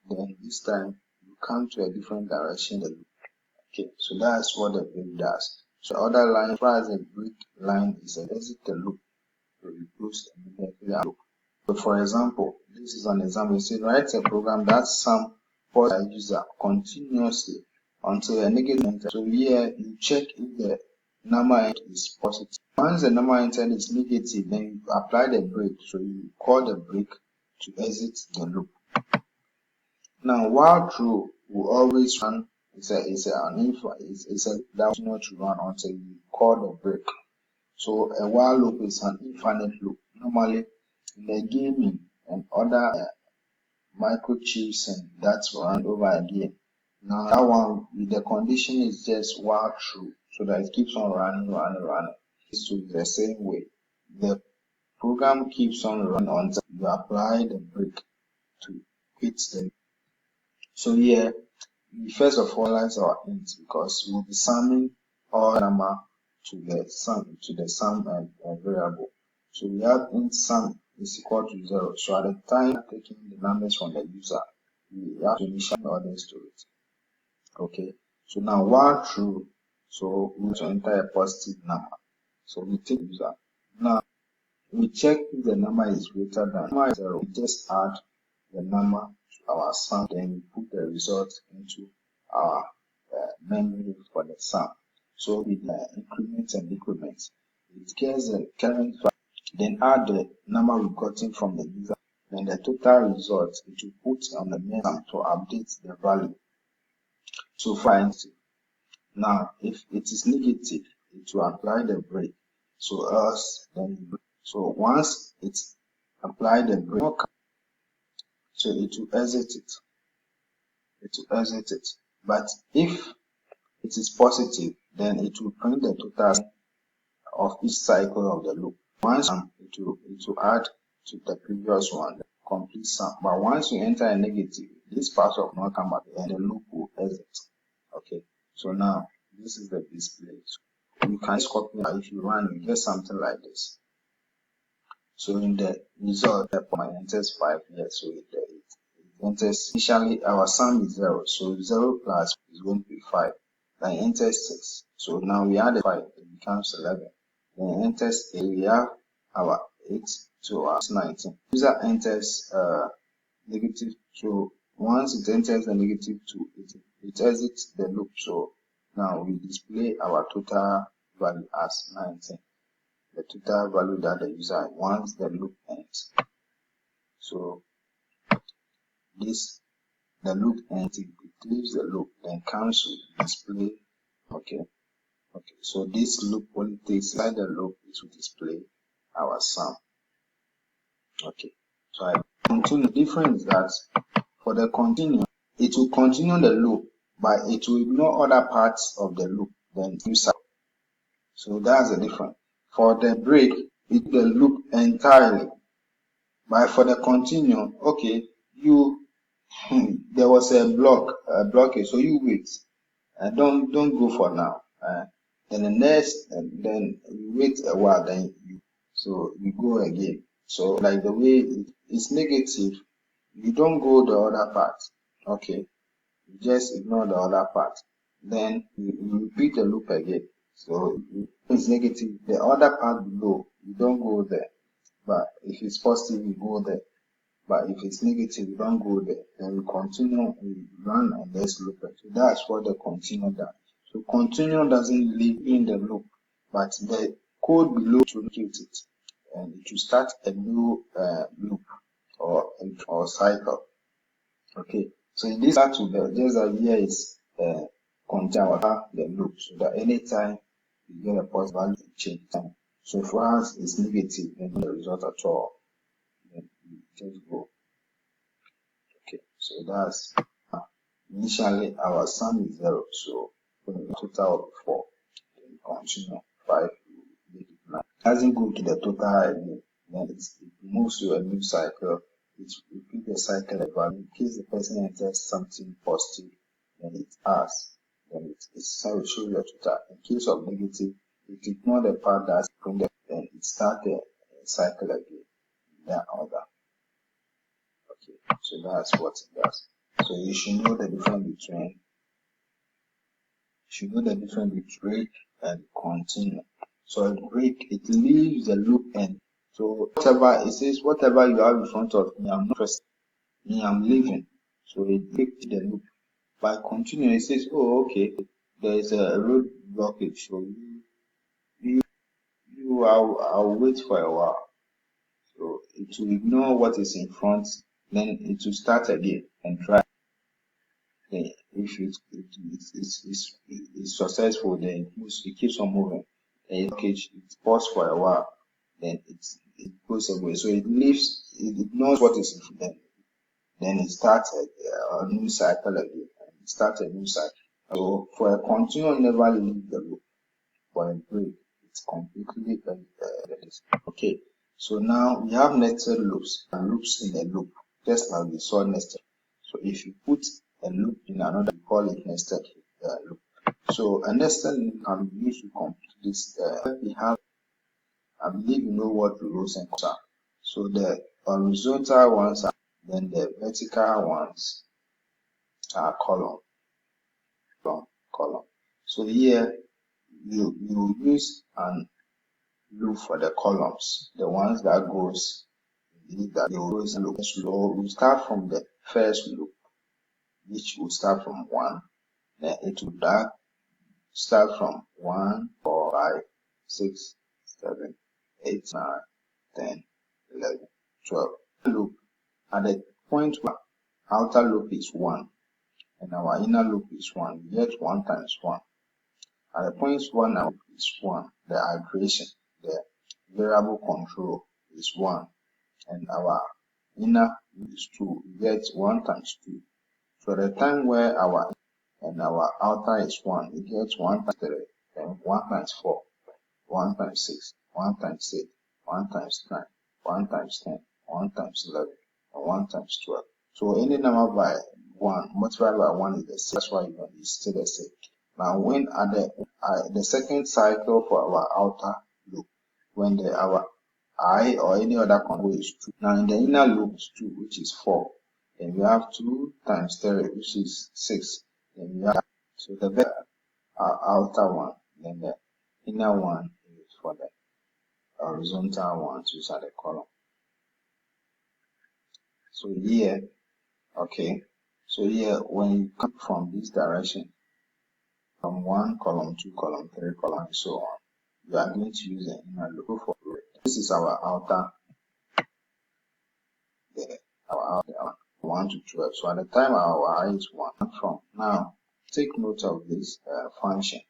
Then this time you come to a different direction. Okay, so that's what the break does. So other line, as far as the break line is exit the loop. So you close immediately the loop. So for example, this is an example. It says write a program that sum for the user continuously until a negative enter. So here you check if the number entered is positive. Once the number entered is negative, then you apply the break. So you call the break to exit the loop. Now, while true will always run, it's a that will not run until you call the break. So a while loop is an infinite loop. Normally, in the gaming and other microchips and that's run over again. Now that one with the condition is just while true, so that it keeps on running. So the same way, the program keeps on running until you apply the break to quit the. So here, we first of all analyze our int because we'll be summing all number to the sum variable. So we have int sum is equal to 0. So at the time taking the numbers from the user, we have to initialize orders to it. Okay. So now while true, so we want to enter a positive number. So we take user. Now we check if the number is greater than 0. We just add the number to our sum, then we put the result into our memory for the sum. So with increment and decrement, it gets the current value, then add the number we've gotten from the user, then the total result it will put on the main sum to update the value. So far, now if it is negative, it will apply the break. So else then so once it's applied the break, so it will exit it. But if it is positive, then it will print the total of each cycle of the loop. Once it will add to the previous one, the complete sum. But once you enter a negative, this part of not come back and the loop will exit. Okay. So now this is the display. So you can copy if you run, you get something like this. So in the result, the point enters 5 here. So it enters initially our sum is 0. So 0 plus is going to be 5. Then enters 6. So now we add 5, it becomes 11. Then enters 8, we have our 8 to our 19. User enters negative 2. Once it enters the negative 2, it exits the loop. So now we display our total value as 19. The total value that the user once the loop ends. So the loop ends, it leaves the loop, then comes to display. Okay. So this loop only takes inside the loop is to display our sum. Okay. So I continue. The difference is that for the continue, it will continue the loop, but it will ignore other parts of the loop than user. So that's the difference. For the break, it the loop entirely. But for the continue, okay, there was a blockage, so you wait. Don't go for now. Then the next, then you wait a while, then you go again. So like the way it's negative, you don't go the other part. Okay, you just ignore the other part. Then you repeat the loop again. So if it's negative, the other part below, you don't go there. But if it's positive, you go there. But if it's negative, you don't go there. Then we continue, we run and let's loop it. So that's what the continue does. So continue doesn't live in the loop, but the code below to execute it, and it will start a new loop or cycle. Okay. So in this part, just idea is continue the loop, so that anytime you get a positive value, it change time. So for us, it's negative, and the result at all. Then you just go. Okay, so that's initially our sum is 0, so when the total of 4, then continue 5, make it 9. Doesn't go to the total again, then it moves to a new cycle. It repeats the cycle again. In case the person enters something positive, then it adds, then it shows the total. In case of negative, it ignores the part that's printed, then it starts the cycle again, that order. Okay, so that's what it does. So you should know the difference between break and continue. So a break, it leaves the loop end. So whatever it says, whatever you have in front of me, I'm not interested. Me, I'm leaving. So it breaks the loop. By continue, it says, oh, okay, there is a road blockage. So So I'll wait for a while. So it will ignore what is in front, then it will start again and try. Then if it's successful, then it keeps on moving. Then it pauses for a while, then it goes away. So it ignores what is in front. Then it starts a new cycle again. And it starts a new cycle. So for a continuum, never leave the loop. For a break, it's completely okay. So now we have nested loops and loops in a loop, just like we saw nested. So if you put a loop in another, we call it nested loop. So a nested loop can be used to complete this. We have, I believe you know what rows and columns are. So the horizontal ones are, then the vertical ones are column. So here you use an loop for the columns, the ones that goes that goes in loop. So we start from the first loop, which will start from 1, then it will start from 1, 4, 5, 6, 7, 8, 9, 10, 11, 12. Loop at the point where outer loop is 1 and our inner loop is 1, we get 1 times 1. At the point 1 now is 1, the iteration, the variable control is 1, and our inner is 2, we get 1 times 2. So the time where our outer is 1, we get 1 times 3, then 1 times 4, 1 times 6, 1 times 8, 1 times 9, 1 times 10, 1 times 11, and 1 times 12. So any number by 1 multiplied by 1 is the same. That's why it's still the same. Now when at the second cycle for our outer loop, when our I or any other control is 2. Now in the inner loop is 2, which is 4. Then we have 2 times 3, which is 6. Then we have, so the outer one, then the inner one is for the horizontal ones, which are the column. So here, okay, so here when you come from this direction, from 1 column, 2 column, 3 column, and so on, we are going to use the inner loop for it. This is our outer, our outer 1 to 12. So at the time our I is 1 from. Now take note of this function.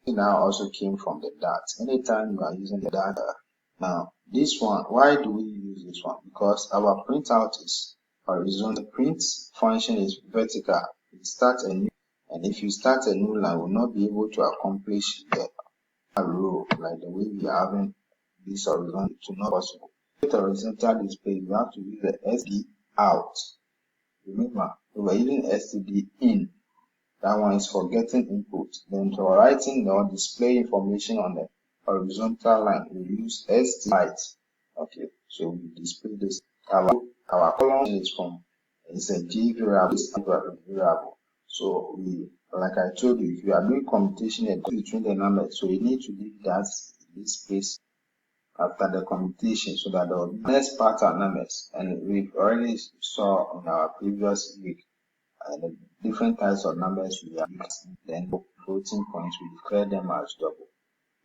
It now also came from the dart. Anytime you are using the dart, now this one, why do we use this one? Because our printout is horizontal. The print function is vertical. It starts a new, and if you start a new line, we'll not be able to accomplish the row like the way we are having this horizontal. It's not possible. With horizontal display, you have to use the SD out. Remember, we were using STD in. That one is for getting input. Then for writing or display information on the horizontal line, we use ST right. Okay, so we display this. Our column is a G variable. So we, like I told you, if you are doing computation between the numbers, so you need to leave this space after the computation so that the next part are numbers. And we've already saw on our previous week the different types of numbers we are using. Then floating points, we declare them as double.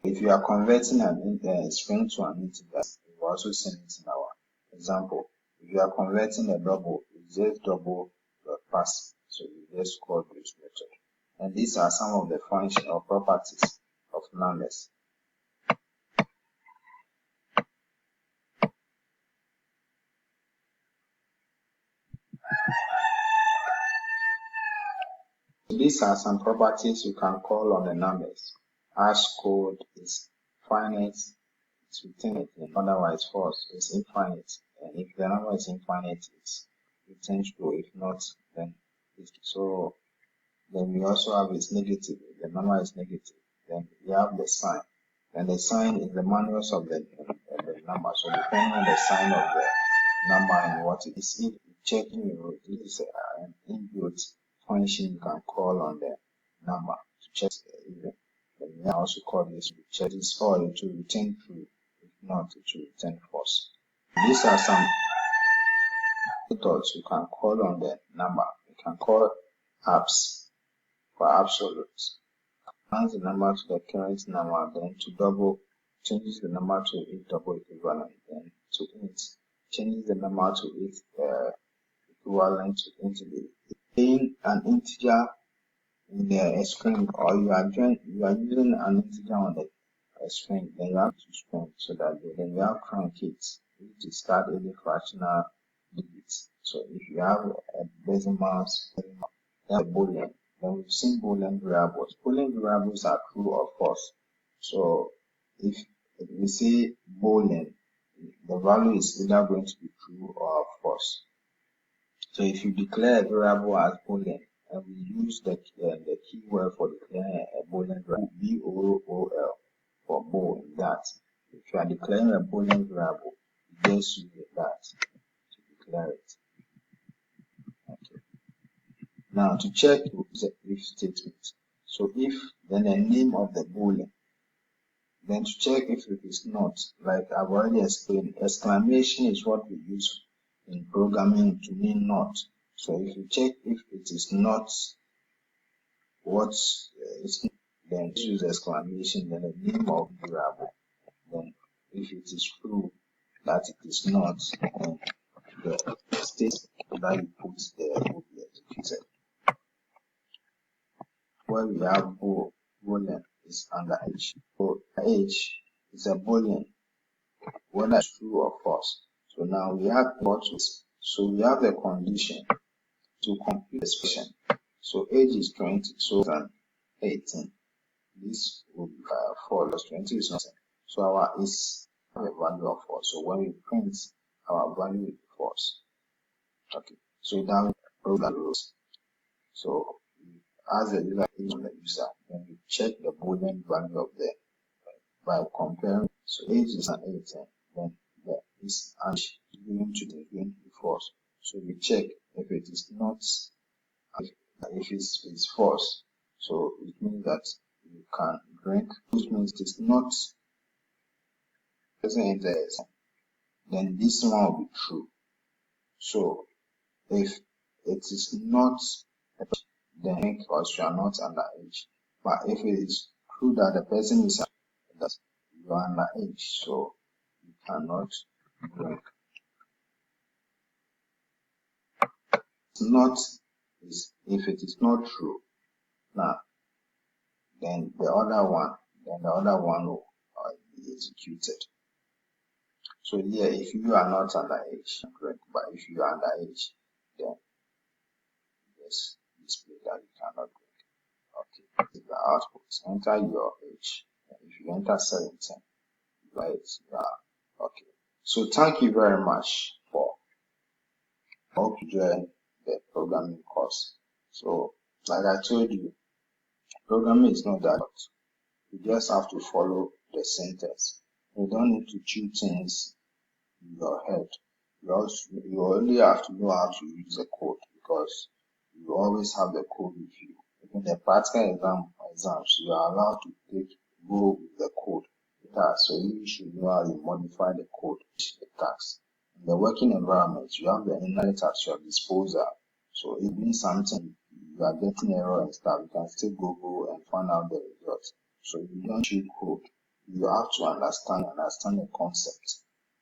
If you are converting a string to an integer, we will also send it in our example. If you are converting a double, it's just double your pass. So you just call this method. And these are some of the functions or properties of numbers. These are some properties you can call on the numbers. Hash code is finite, it's within it, otherwise false, it's infinite. And if the number is infinite, it's returns true. If not, then it's so. Then we also have its negative. If the number is negative, then we have the sign. And the sign is the manuals of the number. So depending on the sign of the number and what it is, if checking your this is an inbuilt function you can call on the number to check even. Then we also call this to check this or it will return true. If not, it will return false. These are some methods you can call on the number. You can call abs for absolutes. Add the number to the current number, then to double changes the number to 8 double equivalent, then to int, changes the number to 8 equivalent to int. In an integer in a string, or you are using an integer on a string, then you have to string, so that then you have truncates, which is start any fractional digits. So if you have a decimal, then a boolean. Then we've seen boolean variables. Boolean variables are true or false. So if we say boolean, the value is either going to be true or false. So if you declare a variable as boolean, and we use the keyword for declaring a boolean variable, bool, for bool in that. If you are declaring a boolean variable, you just use that to declare it. Okay. Now to check the if statement. So if, then the name of the boolean. Then to check if it is not, like I've already explained, exclamation is what we use in programming to mean not. So if you check if it is not what is, then use exclamation, then the name of the variable. Then if it is true that it is not, then the state that you put there will be executed. Where we have boolean is under h. So h is a boolean, whether it's true or false. So now we have what is, so we have the condition to complete the expression. So age is 20, so than 18. This will be false. 20 is not. So our is have a value of false. So when we print, our value will be false. Okay. So now program rules. So as the user age on the user, when we check the boolean value of the by comparing, so age is an 18, then the is going to be false. So we check if it is not, if it's false. So it means that you can drink, which means it is not present in then this one will be true. So if it is not, then because you are not underage. But if it is true that the person is that you are underage, so you cannot drink. It's not is if it is not true. Now then the other one will be executed. So here, if you are not underage, drink, but if you are underage, then just display that you cannot drink. Okay, the output, enter your age. If you enter 17, right, okay. So thank you very much for hope you join the programming course. So like I told you, programming is not that. You just have to follow the sentence. You don't need to chew things in your head. You only have to know how to use the code, because you always have the code with you. In the practical exams, you are allowed to go with the code. So you should know how you modify the code, the task. In the working environment, you have the internet at your disposal. So if means something, you are getting error and stuff, you can still Google and find out the results. So you don't cheat code. You have to understand the concept.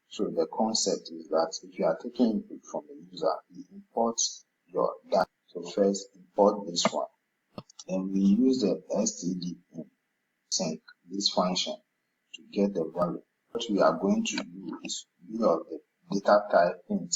So the concept is that if you are taking input from the user, you import your data. So first import this one. Then we use the std in sync, this function, to get the value. What we are going to do is build the data type int.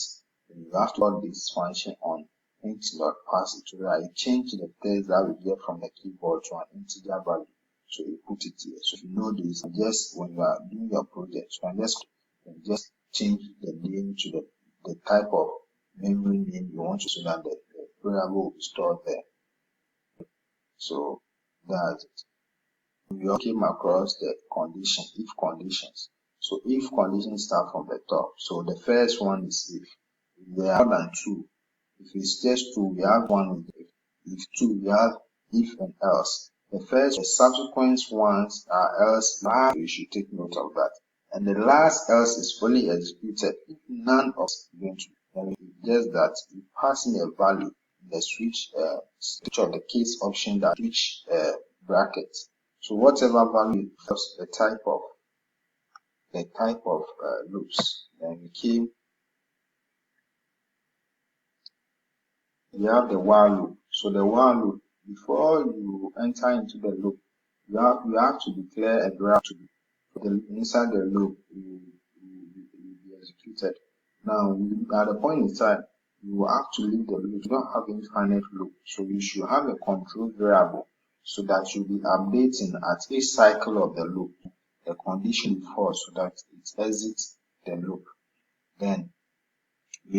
And you have to call this function on int.parse so that it change the text that we get from the keyboard to an integer value. So you put it here. So if you know this, just when you are doing your project, you can just change the name to the type of memory name you want to, so that the variable will be stored there. So that's it. We all came across the condition, if conditions. So if conditions start from the top. So the first one is if there are more than two. If it's just two, we have one with if two, we have if and else. The subsequent ones are else. You should take note of that. And the last else is fully executed if none of is going to. And just that you pass in a value in the switch of the case option, that switch bracket. So whatever value is the type of the type of loops. Then we came, you have the while loop. So the while loop, before you enter into the loop, you have to declare a variable inside the loop will be executed. Now, at the point in time, you will have to leave the loop. You don't have infinite loop, so you should have a control variable so that you'll be updating at each cycle of the loop the condition false so that it exits the loop. Then we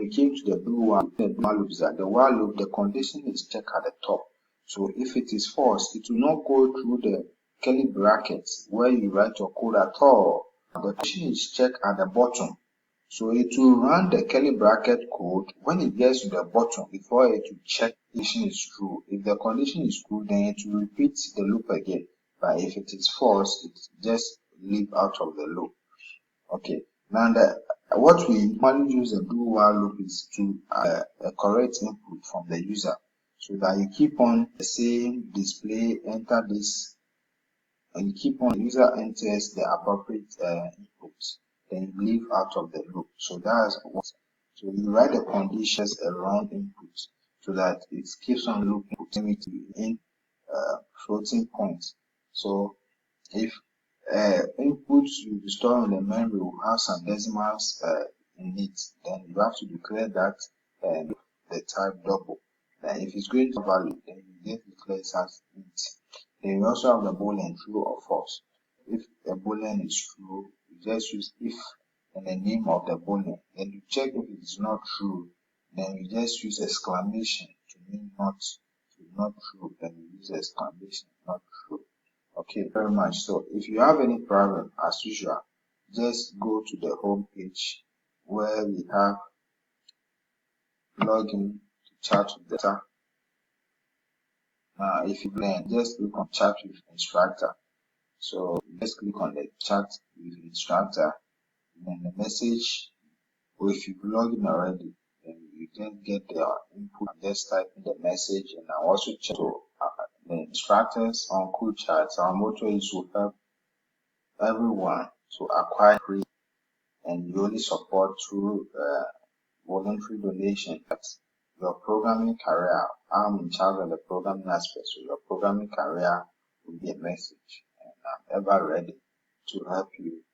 came to the blue one. The blue loop is that the while loop, the condition is checked at the top. So if it is false, it will not go through the curly brackets where you write your code at all. The condition is checked at the bottom. So it will run the curly bracket code when it gets to the bottom before it will check if the condition is true. If the condition is true, then it will repeat the loop again. But if it is false, it just leave out of the loop. Okay. Now what we normally use a do while loop is to a correct input from the user, so that you keep on the same display, enter this, and you keep on user enters the appropriate input, then you leave out of the loop. So that's what. So you write the conditions around input so that it keeps on looping in floating points. So if inputs you store on the memory will have some decimals in it, then you have to declare that the type double. If it's going to value, then you just declare it as int. Then you also have the boolean true or false. If the boolean is true, you just use if and the name of the boolean. Then you check if it is not true, then you just use exclamation to mean not true. Then you use exclamation not true. Okay, very much. So if you have any problem, as usual, just go to the home page where we have login to chat with data. If you learn, just click on chat with instructor. So just click on the chat with instructor, and then the message, or if you've logged in already, then you can get the input and just type in the message, and I also check the instructors on cool chats. Our motto is to help everyone to acquire free, and you only support through voluntary donation. That's your programming career. I'm in charge of the programming aspect, so your programming career will be a message, and I'm ever ready to help you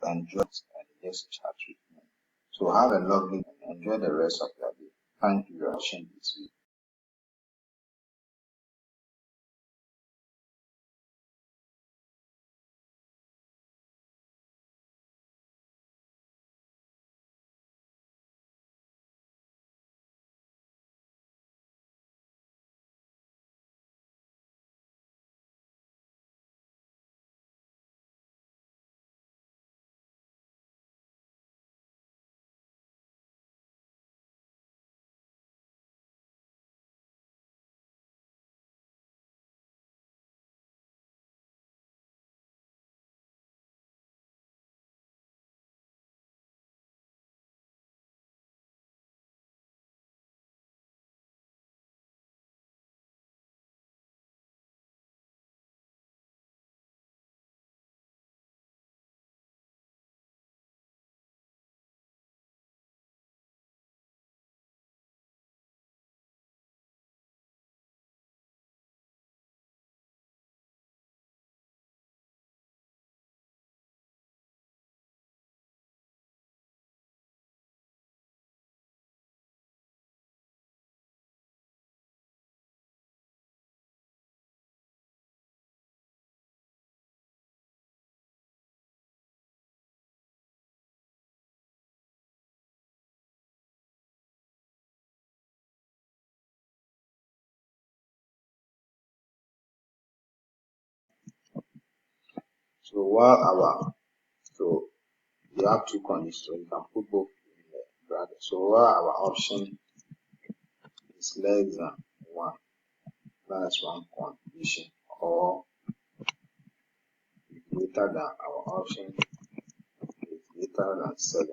to enjoy it and just chat with me. So have a lovely and enjoy the rest of your day. Thank you for watching this video. So you have two conditions, so you can put both in the bracket. So while our option is less than 1, that's one condition, or greater than our option is greater than 7.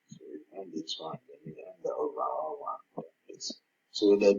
So you end this one, then you end the overall one. So the